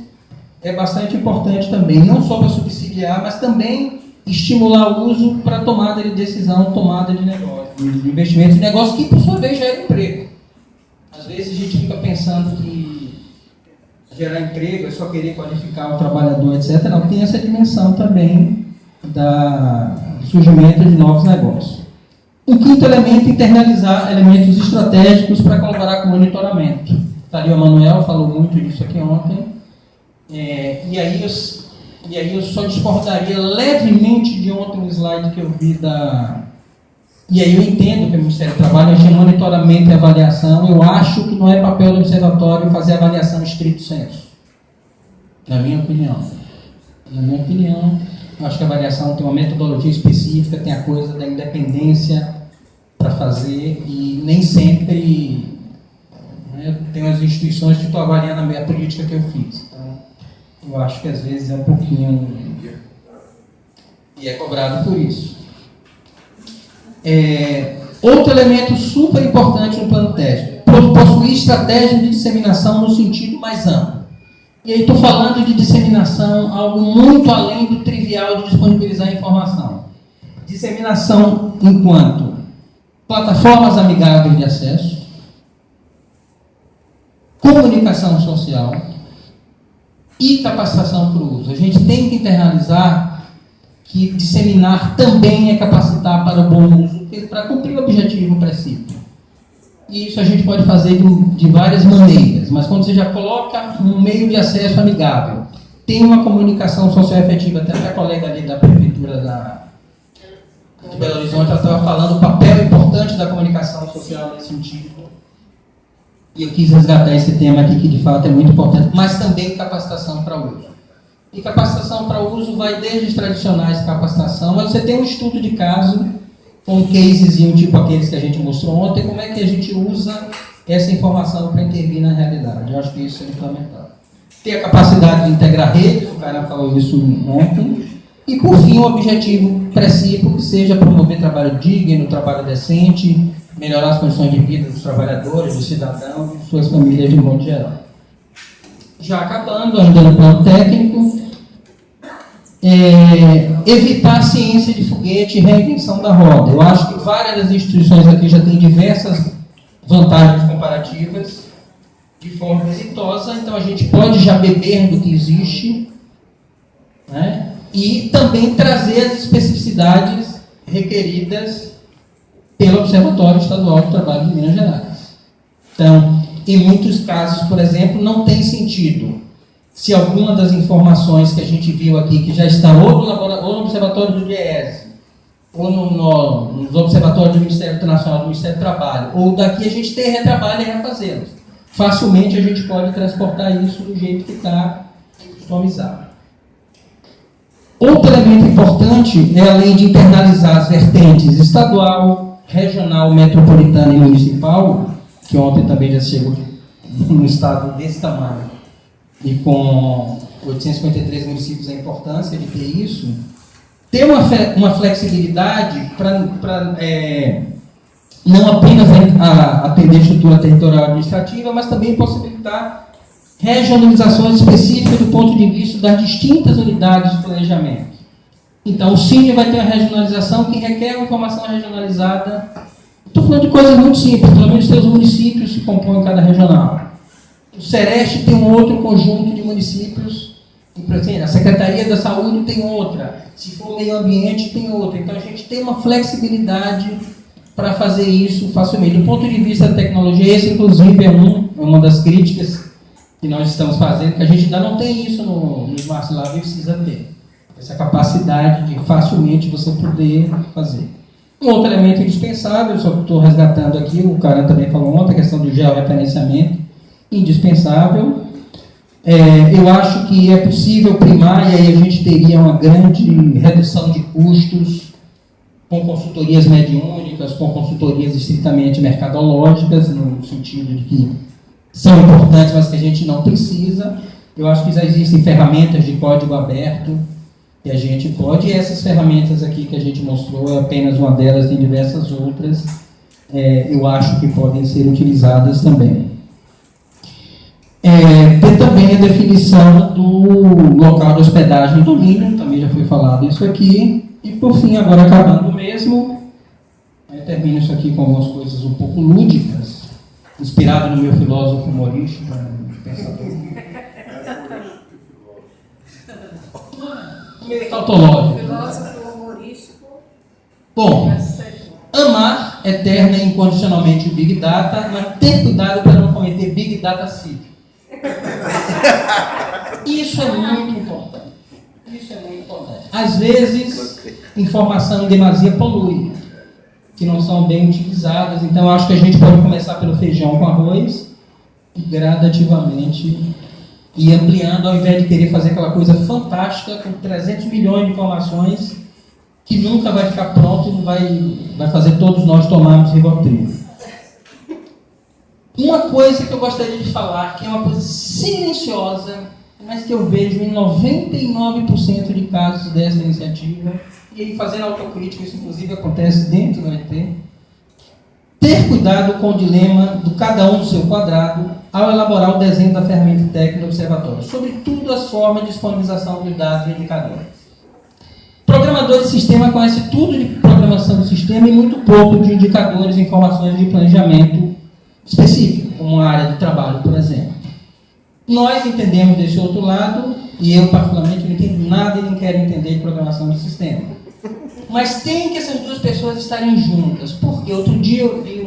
Speaker 6: é bastante importante também, não só para subsidiar, mas também estimular o uso para tomada de decisão, tomada de negócio, de investimento de negócio, que por sua vez gera emprego. Às vezes a gente fica pensando que gerar emprego é só querer qualificar o trabalhador, etc. Não, tem essa dimensão também do surgimento de novos negócios. O quinto elemento, internalizar elementos estratégicos para colaborar com o monitoramento. Ali o Manuel falou muito disso aqui ontem. E aí eu só discordaria levemente de ontem um slide que eu vi E aí eu entendo que o Ministério do Trabalho é de monitoramento e avaliação. Eu acho que não é papel do observatório fazer avaliação estrito sensu. Na minha opinião. Eu acho que a avaliação tem uma metodologia específica, tem a coisa da independência para fazer, e nem sempre tem as instituições que estão avaliando a minha política que eu fiz. Então, eu acho que às vezes é um pouquinho... E é cobrado por isso. Outro elemento super importante no plano teste: possuir estratégia de disseminação no sentido mais amplo. E aí estou falando de disseminação, algo muito além do trivial de disponibilizar informação. Disseminação enquanto plataformas amigáveis de acesso, comunicação social e capacitação para o uso. A gente tem que internalizar que disseminar também é capacitar para o bom uso, para cumprir o objetivo, o princípio. E isso a gente pode fazer de várias maneiras, mas quando você já coloca um meio de acesso amigável, tem uma comunicação social efetiva, até a colega ali da Prefeitura de Belo Horizonte, ela estava falando o papel importante da comunicação social nesse sentido. E eu quis resgatar esse tema aqui, que de fato é muito importante, mas também capacitação para o uso. E capacitação para o uso vai desde os tradicionais de capacitação, mas você tem um estudo de caso, com um casezinho tipo aqueles que a gente mostrou ontem, como é que a gente usa essa informação para intervir na realidade. Eu acho que isso é fundamental. Ter a capacidade de integrar redes, o cara falou isso ontem. E, por fim, o objetivo precípico que seja promover trabalho digno, trabalho decente, melhorar as condições de vida dos trabalhadores, dos cidadãos e de suas famílias de modo geral. Já acabando, ainda no plano técnico, evitar a ciência de foguete e reinvenção da roda. Eu acho que várias das instituições aqui já têm diversas vantagens comparativas de forma exitosa, então a gente pode já beber do que existe, né? E também trazer as especificidades requeridas pelo Observatório Estadual do Trabalho de Minas Gerais. Então, em muitos casos, por exemplo, não tem sentido se alguma das informações que a gente viu aqui, que já está ou no Observatório do DIEESE, ou nos observatórios do Ministério Internacional, do Ministério do Trabalho, ou daqui a gente tem retrabalho e refazê-los. Facilmente a gente pode transportar isso do jeito que está customizado. Outro elemento importante é, além de internalizar as vertentes estadual, regional, metropolitana e municipal, que ontem também já chegou num estado desse tamanho, e com 853 municípios, a importância de ter isso, ter uma flexibilidade para não apenas atender a estrutura territorial administrativa, mas também possibilitar regionalizações específicas do ponto de vista das distintas unidades de planejamento. Então, o Cine vai ter uma regionalização que requer uma informação regionalizada. Estou falando de coisas muito simples, pelo menos seus municípios se compõem em cada regional. O Sereste tem um outro conjunto de municípios, a Secretaria da Saúde tem outra, se for meio ambiente tem outra. Então, a gente tem uma flexibilidade para fazer isso facilmente. Do ponto de vista da tecnologia, esse, inclusive, é uma das críticas que nós estamos fazendo, que a gente ainda não tem isso no Smart Lab e precisa ter. Essa capacidade de facilmente você poder fazer. Um outro elemento indispensável, só que estou resgatando aqui, o Caran também falou ontem, a questão do georreferenciamento, indispensável. Eu acho que é possível primar, e aí a gente teria uma grande redução de custos com consultorias mediúnicas, com consultorias estritamente mercadológicas, no sentido de que são importantes, mas que a gente não precisa. Eu acho que já existem ferramentas de código aberto que a gente pode, e essas ferramentas aqui que a gente mostrou é apenas uma delas, tem diversas outras, eu acho que podem ser utilizadas também. Tem também a definição do local de hospedagem e domínio, também já foi falado isso aqui. E por fim, agora acabando mesmo, eu termino isso aqui com algumas coisas um pouco lúdicas, inspirado no meu filósofo humorístico, pensador. Meio tautológico.
Speaker 7: Filósofo humorístico.
Speaker 6: Bom, amar eterna e incondicionalmente o Big Data, mas ter cuidado para não cometer Big Data City. Isso é muito importante. Isso é muito importante. Às vezes, informação em demasia polui, que não são bem utilizadas. Então, eu acho que a gente pode começar pelo feijão com arroz e gradativamente ir ampliando, ao invés de querer fazer aquela coisa fantástica com 300 milhões de informações que nunca vai ficar pronto e não vai fazer todos nós tomarmos Rivotril. Uma coisa que eu gostaria de falar, que é uma coisa silenciosa, mas que eu vejo em 99% de casos dessa iniciativa, e aí fazendo autocrítica, isso inclusive acontece dentro do ET, ter cuidado com o dilema do cada um do seu quadrado ao elaborar o desenho da ferramenta técnica do observatório, sobretudo as formas de disponibilização dos dados e indicadores. Programador de sistema conhece tudo de programação do sistema e muito pouco de indicadores e informações de planejamento específico, como a área de trabalho, por exemplo. Nós entendemos desse outro lado, e eu particularmente não entendo nada e nem quero entender de programação de sistema. Mas tem que essas duas pessoas estarem juntas, porque outro dia eu vi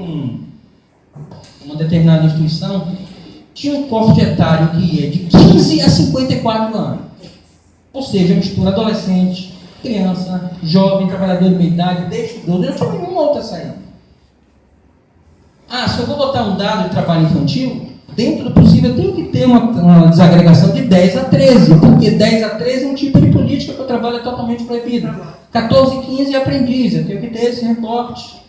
Speaker 6: uma determinada instituição, tinha um corte etário que ia de 15 a 54 anos. Ou seja, mistura adolescente, criança, jovem, trabalhador de meia idade, desde idoso, eu não tinha nenhuma outra saída. Se eu vou botar um dado de trabalho infantil, dentro do possível eu tenho que ter uma desagregação de 10 a 13, porque 10 a 13 é um tipo de política que o trabalho é totalmente proibido. 14 e 15 é aprendiz, eu tenho que ter esse recorte.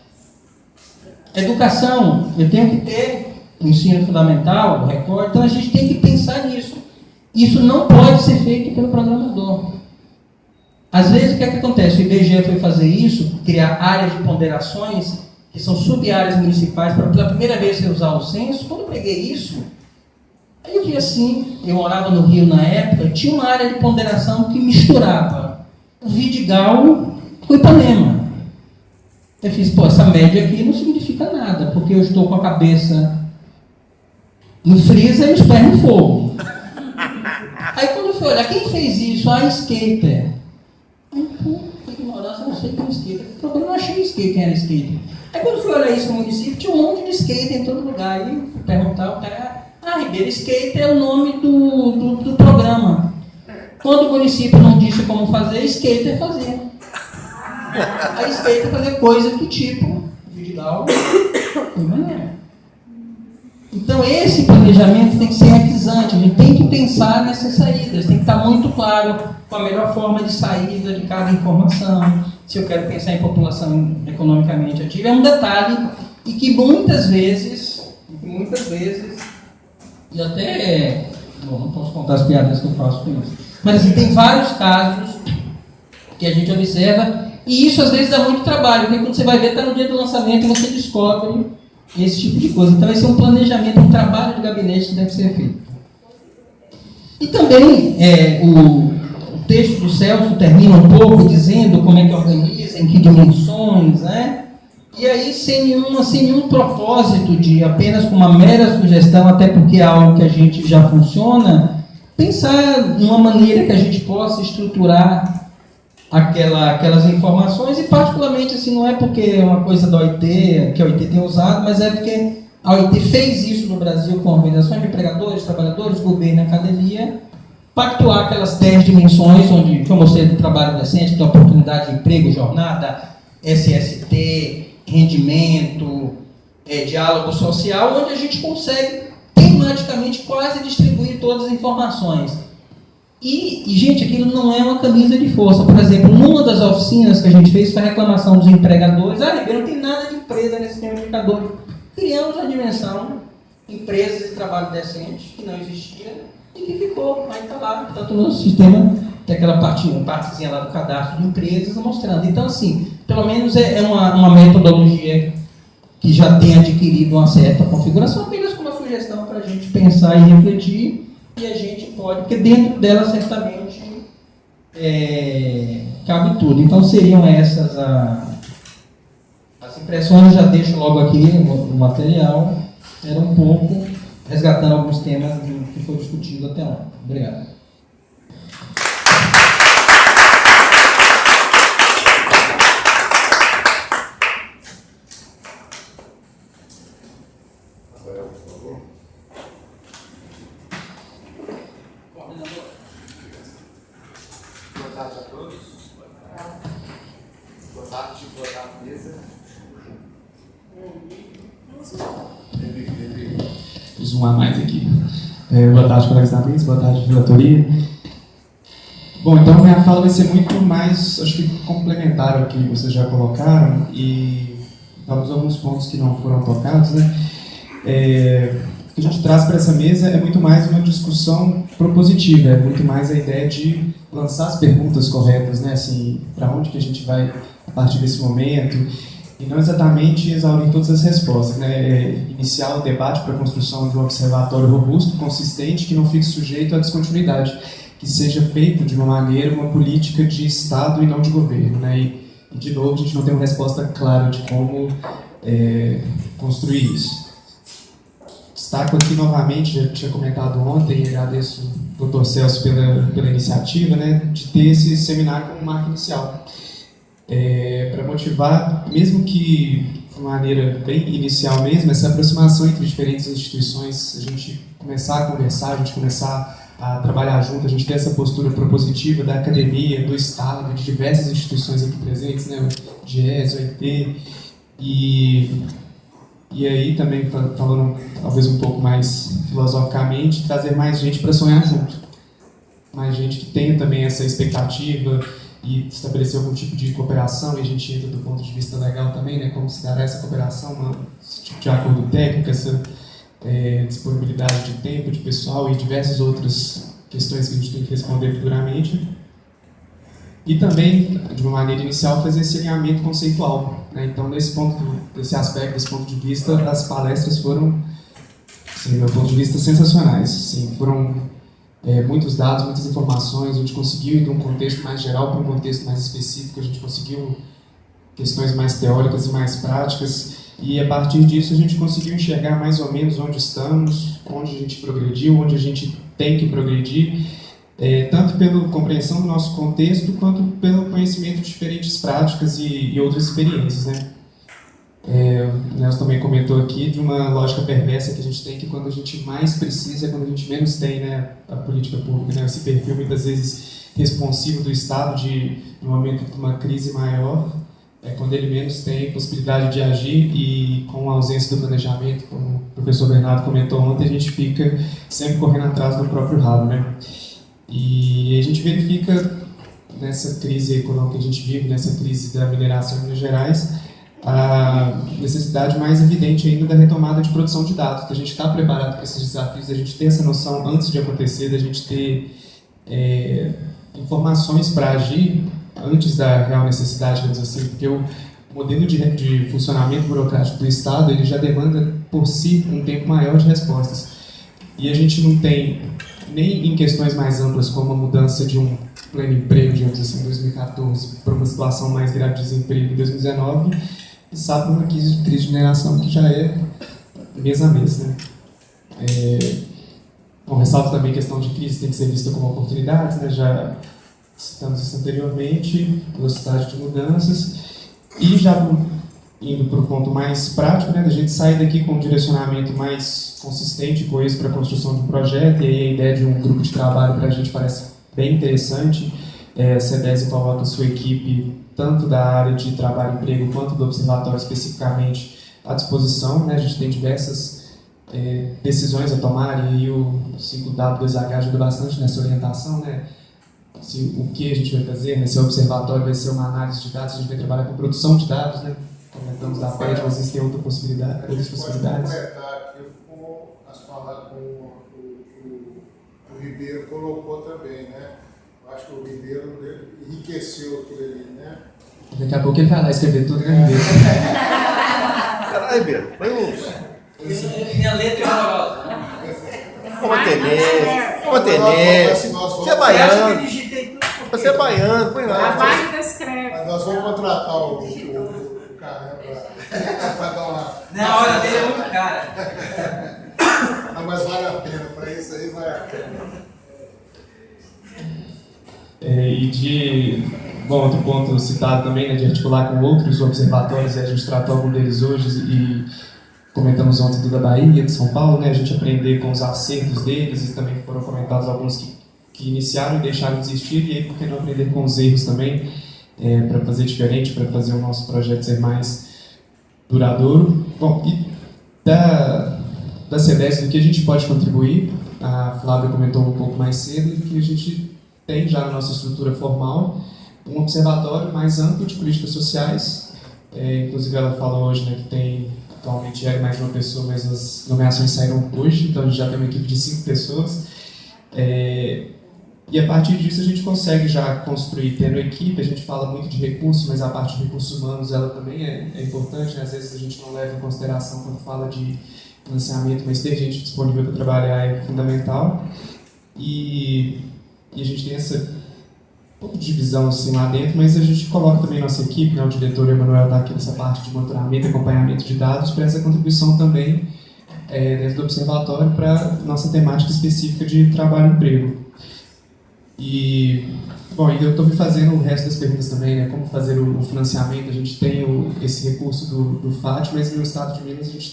Speaker 6: Educação, eu tenho que ter ensino fundamental, recorte, então a gente tem que pensar nisso. Isso não pode ser feito pelo programador. Às vezes o que acontece? O IBGE foi fazer isso, criar áreas de ponderações, que são sub-áreas municipais, para pela primeira vez você usar o censo. Quando eu peguei isso, aí eu vi assim, eu morava no Rio na época, tinha uma área de ponderação que misturava o Vidigal com o Ipanema. Eu fiz, essa média aqui não significa nada, porque eu estou com a cabeça no freezer e os pés no fogo. Aí quando eu fui olhar, quem fez isso? Skater. Aí, ignorância, não sei quem é skater. Eu não achei skater, quem era skater. Aí quando eu fui olhar isso no município, tinha um monte de skater em todo lugar. Aí eu fui perguntar, o cara, Ribeira, skater é o nome do programa. Quando o município não disse como fazer, skater fazia. Aí skater fazia coisas do tipo Vidigal e Mané. Então esse planejamento tem que ser requisante, a gente tem que pensar nessas saídas, tem que estar muito claro com a melhor forma de saída de cada informação. Se eu quero pensar em população economicamente ativa, é um detalhe e que muitas vezes, e até, não posso contar as piadas que eu faço com isso, mas assim, tem vários casos que a gente observa, e isso às vezes dá muito trabalho, porque quando você vai ver, está no dia do lançamento e você descobre esse tipo de coisa. Então esse é um planejamento, um trabalho de gabinete que deve ser feito. E também o texto do Celso termina um pouco dizendo como é que organiza, em que dimensões, né? E aí sem nenhum propósito de apenas com uma mera sugestão, até porque é algo que a gente já funciona, pensar numa maneira que a gente possa estruturar aquelas informações, e particularmente assim, não é porque é uma coisa da OIT, que a OIT tem usado, mas é porque a OIT fez isso no Brasil com organizações de empregadores, trabalhadores, governo e academia, pactuar aquelas 10 dimensões onde eu mostrei do trabalho decente, da oportunidade de emprego, jornada, SST, rendimento, diálogo social, onde a gente consegue tematicamente quase distribuir todas as informações. E, gente, aquilo não é uma camisa de força. Por exemplo, numa das oficinas que a gente fez foi a reclamação dos empregadores. Ribeiro, não tem nada de empresa nesse sistema de indicador. Criamos uma dimensão, empresas de trabalho decente, que não existia, e que ficou, mas está lá. Tanto no sistema, tem aquela partezinha lá do cadastro de empresas mostrando. Então, assim, pelo menos é uma metodologia que já tem adquirido uma certa configuração, apenas com uma sugestão para a gente pensar e refletir. E a gente pode, porque dentro dela certamente cabe tudo. Então seriam essas as impressões, eu já deixo logo aqui no material, era um pouco resgatando alguns temas que foi discutido até ontem. Obrigado.
Speaker 3: Boa tarde a todos. Boa tarde à mesa. Um a mais aqui. Boa tarde, colegas da mesa. Boa tarde, diretoria. Bom, então minha fala vai ser muito mais, acho que complementar ao que vocês já colocaram e talvez alguns pontos que não foram tocados, né? O que a gente traz para essa mesa é muito mais uma discussão propositiva, é muito mais a ideia de lançar as perguntas corretas, né? Assim, para onde que a gente vai a partir desse momento, e não exatamente exaurir todas as respostas, né? Iniciar o debate para a construção de um observatório robusto, consistente, que não fique sujeito à descontinuidade, que seja feito de uma maneira, uma política de Estado e não de governo, né? E de novo, a gente não tem uma resposta clara de como construir isso. Destaco aqui novamente, já tinha comentado ontem, e agradeço ao Dr. Celso pela iniciativa, né, de ter esse seminário como marca inicial. Para motivar, mesmo que de uma maneira bem inicial mesmo, essa aproximação entre diferentes instituições, a gente começar a conversar, a gente começar a trabalhar junto, a gente ter essa postura propositiva da academia, do Estado, de diversas instituições aqui presentes, né, o GES, o IT, e aí também, falando talvez um pouco mais filosoficamente, trazer mais gente para sonhar junto. Mais gente que tenha também essa expectativa e estabelecer algum tipo de cooperação, e a gente entra do ponto de vista legal também, né, como se dará essa cooperação, esse tipo de acordo técnico, essa disponibilidade de tempo, de pessoal e diversas outras questões que a gente tem que responder futuramente. E também, de uma maneira inicial, fazer esse alinhamento conceitual, né? Então, desse aspecto, desse ponto de vista, as palestras foram, assim, do meu ponto de vista, sensacionais. Sim, foram muitos dados, muitas informações, a gente conseguiu ir de um contexto mais geral para um contexto mais específico, a gente conseguiu questões mais teóricas e mais práticas, e a partir disso a gente conseguiu enxergar mais ou menos onde estamos, onde a gente progrediu, onde a gente tem que progredir, tanto pela compreensão do nosso contexto, quanto pelo conhecimento de diferentes práticas e outras experiências, né? O Nelson também comentou aqui de uma lógica perversa que a gente tem, que quando a gente mais precisa é quando a gente menos tem, né, a política pública, né? Esse perfil muitas vezes responsivo do Estado no momento de uma crise maior, é quando ele menos tem possibilidade de agir, e com a ausência do planejamento, como o professor Bernardo comentou ontem, a gente fica sempre correndo atrás do próprio rabo, né? E a gente verifica nessa crise econômica que a gente vive, nessa crise da mineração em Minas Gerais, a necessidade mais evidente ainda da retomada de produção de dados, da gente estar preparado para esses desafios, da gente ter essa noção antes de acontecer, da gente ter informações para agir antes da real necessidade, digamos assim, porque o modelo de funcionamento burocrático do Estado, ele já demanda por si um tempo maior de respostas. E a gente não tem, nem em questões mais amplas, como a mudança de um pleno emprego, digamos assim, em 2014, para uma situação mais grave de desemprego em 2019, e sabe uma crise de mineração que já é mês a mês, né? Ressalto também a questão de crise tem que ser vista como oportunidades, né? Já citamos isso anteriormente, velocidade de mudanças, e já indo para o ponto mais prático, né, da gente sair daqui com um direcionamento mais consistente e coeso para a construção de um projeto, e aí a ideia de um grupo de trabalho para a gente parece bem interessante. A CEDES coloca a sua equipe tanto da área de trabalho e emprego quanto do observatório especificamente à disposição, né? A gente tem diversas decisões a tomar e o 5W2H ajuda bastante nessa orientação, né? O que a gente vai fazer, né? Se o observatório vai ser uma análise de dados, a gente vai trabalhar com produção de dados, né? Comentamos da PED, mas existem outras possibilidades.
Speaker 5: Pode completar aqui com as palavras o Ribeiro colocou também, né? Eu acho que o Ribeiro enriqueceu aquilo ali, né?
Speaker 3: Daqui a pouco ele vai lá escrever tudo, né, Ribeiro?
Speaker 8: Caralho, Ribeiro, põe uns.
Speaker 6: Minha letra é horrorosa.
Speaker 8: Uma tenência. Você é baiano. Você é baiano, põe
Speaker 7: A
Speaker 8: lá.
Speaker 7: Magda escreve.
Speaker 5: Mas nós vamos contratar o cara para dar uma.
Speaker 6: Não, a hora dele é muito cara.
Speaker 5: Não, mas vale a pena, para isso aí vale a pena.
Speaker 3: Outro ponto citado também, né, de articular com outros observatórios, a gente tratou algum deles hoje e comentamos ontem do da Bahia, de São Paulo, né, a gente aprender com os acertos deles e também foram comentados alguns que iniciaram e deixaram de existir, e aí por que não aprender com os erros também, para fazer diferente, para fazer o nosso projeto ser mais duradouro. Bom, e da CEDES, do que a gente pode contribuir, a Flávia comentou um pouco mais cedo, que a gente tem já na nossa estrutura formal um observatório mais amplo de políticas sociais. Inclusive ela falou hoje, né, que tem atualmente mais uma pessoa, mas as nomeações saíram hoje, então a gente já tem uma equipe de 5 pessoas. E a partir disso a gente consegue já construir, tendo equipe, a gente fala muito de recursos, mas a parte de recursos humanos ela também é importante, né? Às vezes a gente não leva em consideração quando fala de financiamento, mas ter gente disponível para trabalhar é fundamental. E a gente tem essa pouco de divisão assim lá dentro, mas a gente coloca também nossa equipe, né? O diretor Emanuel está aqui nessa parte de monitoramento e acompanhamento de dados para essa contribuição também dentro do observatório para nossa temática específica de trabalho e emprego. E eu estou me fazendo o resto das perguntas também, né? Como fazer o financiamento. A gente tem esse recurso do FAT, mas no estado de Minas a gente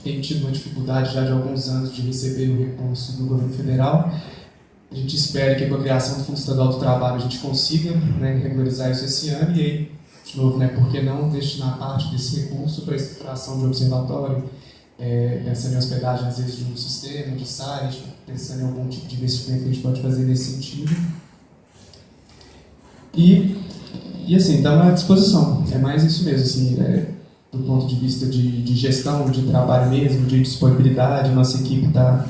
Speaker 3: tem tido uma dificuldade já de alguns anos de receber o recurso do governo federal. A gente espera que com a criação do Fundo Estadual do Trabalho a gente consiga, né, regularizar isso esse ano e aí, de novo, né, por que não destinar parte desse recurso para a estruturação de observatório, pensando em hospedagem, às vezes, de um sistema, de site, pensando em algum tipo de investimento que a gente pode fazer nesse sentido. E assim, estamos à disposição. É mais isso mesmo, assim, do ponto de vista de gestão, de trabalho mesmo, de disponibilidade. Nossa equipe está,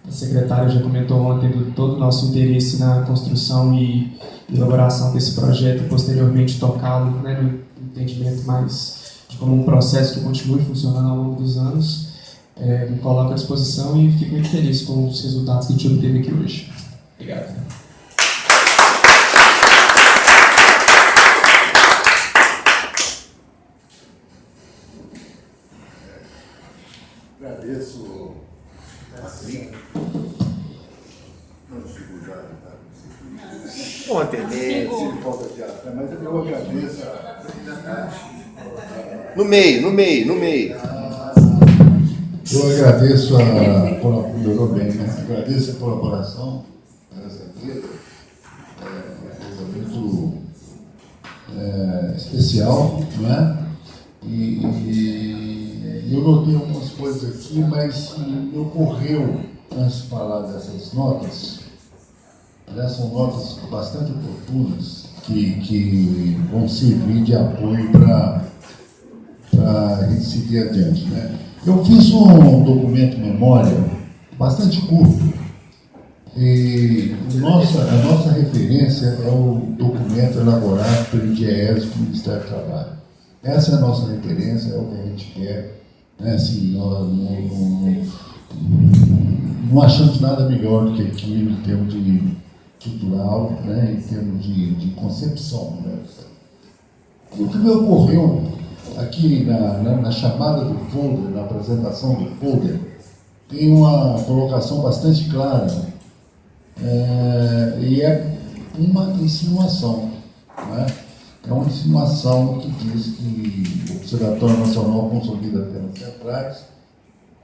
Speaker 3: a secretária já comentou ontem, do todo o nosso interesse na construção e elaboração desse projeto e posteriormente tocá-lo, né, no entendimento mais de como um processo que continue funcionando ao longo dos anos. Me coloco à disposição e fico muito feliz com os resultados que a gente obteve aqui hoje. Obrigado.
Speaker 2: Agradeço a
Speaker 8: Uma tenência.
Speaker 2: mas eu agradeço
Speaker 8: No meio.
Speaker 2: Eu agradeço a colaboração, bem, né? Agradeço a colaboração nessa empresa, uma coisa muito especial, não é? E eu notei algumas coisas aqui, mas me ocorreu, antes de falar dessas notas, aliás, são notas bastante oportunas, que vão servir de apoio para a gente seguir adiante, né? Eu fiz um documento memória bastante curto e a nossa referência é o documento elaborado pelo DIEESE do Ministério do Trabalho. Essa é a nossa referência, é o que a gente quer, né? Assim, nós não achamos nada melhor do que aquilo em termos de cultural, né? Em termos de concepção, né? E o que me ocorreu aqui na chamada do folder, na apresentação do folder, tem uma colocação bastante clara, e é uma insinuação, né? É uma insinuação que diz que o Observatório Nacional consolida temas centrais,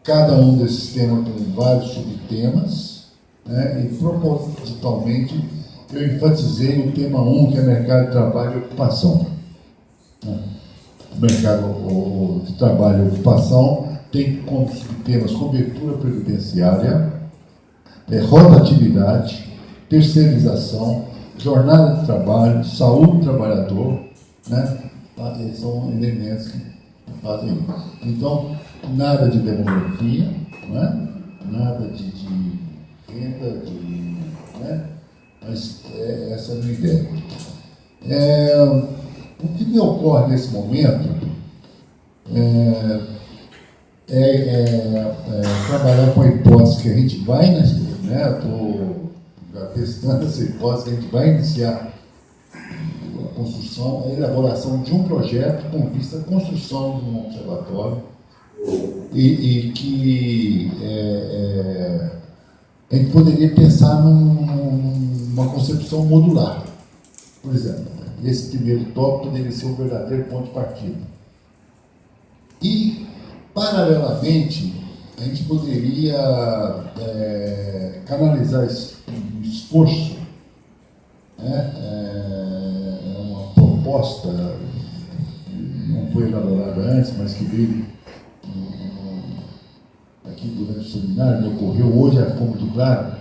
Speaker 2: cada um desses temas tem vários subtemas, né? E propositalmente eu enfatizei o tema 1, que é mercado de trabalho e ocupação. O mercado de trabalho e ocupação tem como temas cobertura previdenciária, rotatividade, terceirização, jornada de trabalho, saúde do trabalhador, né? São elementos que fazem isso. Então, nada de demografia, né? Nada de renda, né? Mas essa é a minha ideia. O que me ocorre nesse momento trabalhar com a hipótese que a gente vai, né? Estou já testando essa hipótese que a gente vai iniciar a construção, a elaboração de um projeto com vista à construção de um observatório e que a gente poderia pensar numa concepção modular. Por exemplo, esse primeiro tópico poderia ser um verdadeiro ponto de partida. E, paralelamente, a gente poderia canalizar esse esforço, né? Uma proposta, não foi elaborada antes, mas que veio aqui durante o seminário, me ocorreu hoje, ficou muito claro,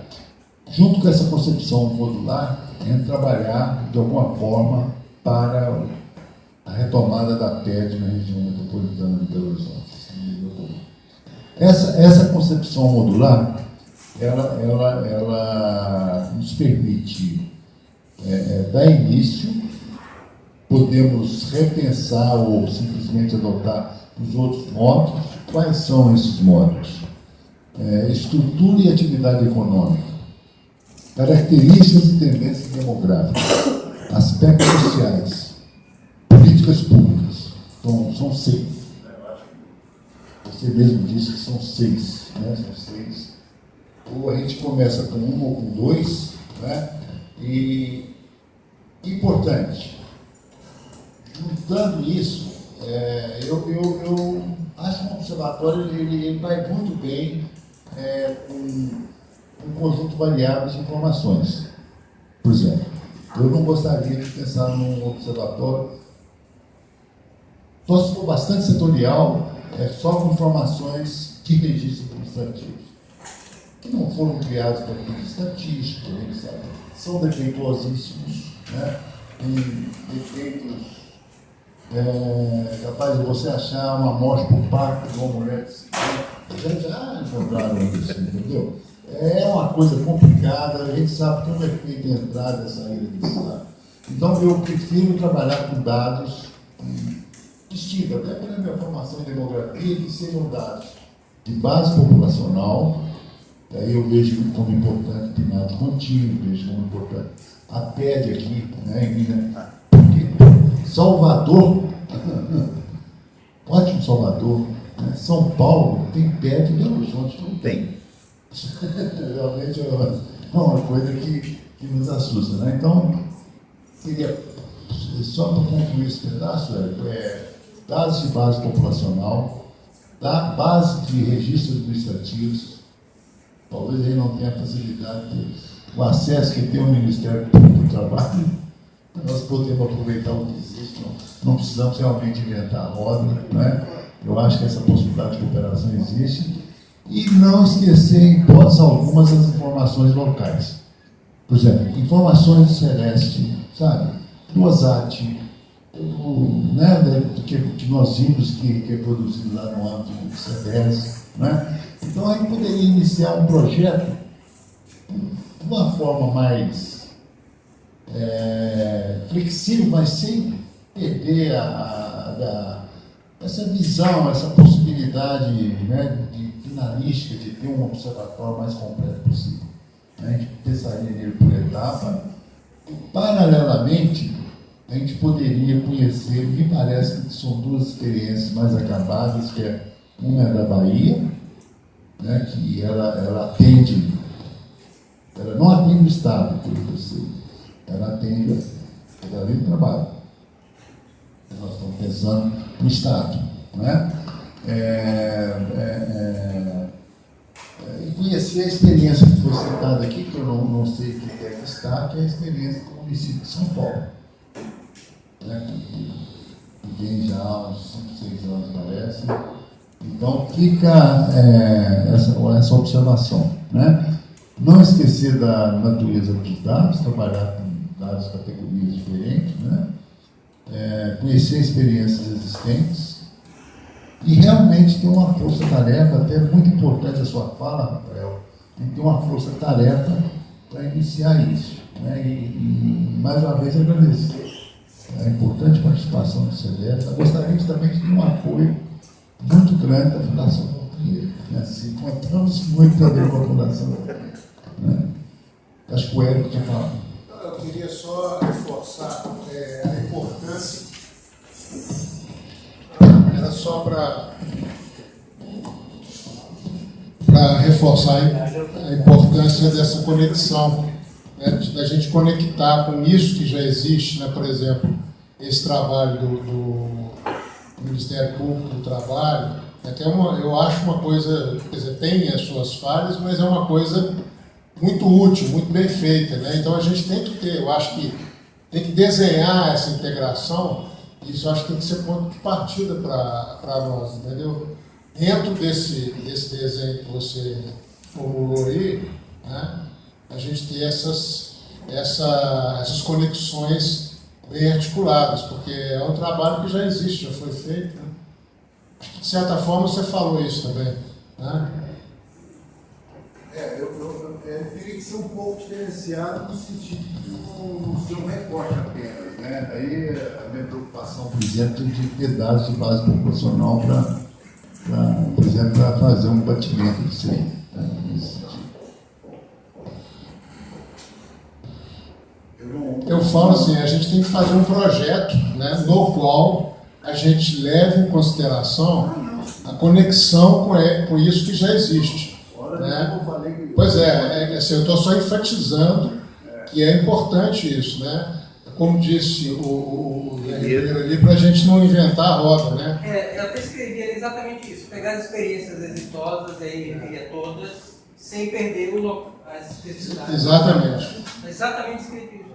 Speaker 2: junto com essa concepção modular, trabalhar de alguma forma para a retomada da PED na região metropolitana de Belo Horizonte. Essa concepção modular, ela nos permite dar início, podemos repensar ou simplesmente adotar os outros modos. Quais são esses modos? Estrutura e atividade econômica, características e tendências demográficas, aspectos sociais, políticas públicas. Então, são 6. Você mesmo disse que são 6, né? São 6. Ou a gente começa com 1 ou com 2, né? E, importante, juntando isso, eu acho que o observatório ele vai muito bem com um conjunto variável de informações. Por exemplo, eu não gostaria de pensar num observatório só se for bastante setorial, só com informações de registro administrativo, que não foram criados para fins estatísticos, sabe? São defeituosíssimos, né? Tem defeitos capaz de você achar uma morte por parto de uma mulher já encontraram isso, entendeu? É uma coisa complicada, a gente sabe como é feita a entrada e saída desse dado. Então, eu prefiro trabalhar com dados distintos, até pela minha formação em demografia, que sejam dados de base populacional. Aí eu vejo como importante o PNAD contínuo, vejo como importante a PED aqui, né, em Minas. Porque Salvador, ótimo Salvador, né? São Paulo tem PED e Belo Horizonte não tem. Realmente é uma coisa que nos assusta, né? Então, queria, só para concluir esse pedaço, dados de base populacional, base de registros administrativos, talvez ele não tenha facilidade, o acesso que tem o Ministério Público do Trabalho, nós podemos aproveitar o que existe, não precisamos realmente inventar a roda, né? Eu acho que essa possibilidade de cooperação existe. E não esquecer, em hipótese algumas, as informações locais. Por exemplo, informações do Celeste, sabe? Do OSAT, que nós vimos que é produzido lá no âmbito do CEDES, né? Então, a gente poderia iniciar um projeto de uma forma mais flexível, mas sem perder essa visão, essa possibilidade, né, de finalística, de ter um observatório mais completo possível. A gente pensaria nele por etapa. E, paralelamente, a gente poderia conhecer, me parece que são duas experiências mais acabadas, que uma é da Bahia, né, que ela atende, ela não atende o Estado, pelo que eu sei, ela atende a Secretaria do Trabalho. Nós estamos pensando no Estado, né? E conhecer a experiência que foi citada aqui, que eu não sei que deve estar, que é a experiência do município de São Paulo. Né? Que vem já há uns 5, 6 anos, parece. Então, fica essa observação. Né? Não esquecer da natureza dos dados, trabalhar com dados de categorias diferentes, né? Conhecer experiências existentes e realmente ter uma força-tarefa, até muito importante a sua fala, Rafael, tem que ter uma força-tarefa para iniciar isso. Né? E mais uma vez agradecer a importante participação do CDF. Gostaríamos também de ter um apoio muito grande da Fundação Pinheiro. Né? Se contamos muito também com a Fundação Pinheiro. Né? Acho que o Érico tinha falado.
Speaker 5: Eu queria só reforçar a importância. Era só para reforçar a importância dessa conexão, né, da gente conectar com isso que já existe, né, por exemplo, esse trabalho do Ministério Público do Trabalho, eu acho uma coisa, quer dizer, tem as suas falhas, mas é uma coisa muito útil, muito bem feita, né? Então a gente tem que ter, eu acho que tem que desenhar essa integração, isso eu acho que tem que ser ponto de partida para nós, entendeu? Dentro desse desenho que você formulou aí, né, a gente ter essas conexões bem articuladas, porque é um trabalho que já existe, já foi feito. Né? Acho que, de certa forma, você falou isso também. Né?
Speaker 2: Eu teria que ser um pouco diferenciado no sentido de não ser um recorte apenas. Né? Daí a minha preocupação, por exemplo, de ter dados de base proporcional por exemplo, para fazer um batimento disso aí. Né? Nesse sentido.
Speaker 5: Eu falo assim, a gente tem que fazer um projeto, né, no qual a gente leve em consideração a conexão com isso que já existe. Né? Pois assim, eu estou só enfatizando que é importante isso, né? Como disse o Ribeiro ali, para a gente não inventar a roda, né?
Speaker 6: Eu até escrevi exatamente isso, pegar as experiências exitosas, aí referir a todas, sem perder as especificidades.
Speaker 5: Exatamente.
Speaker 6: Exatamente escrito isso.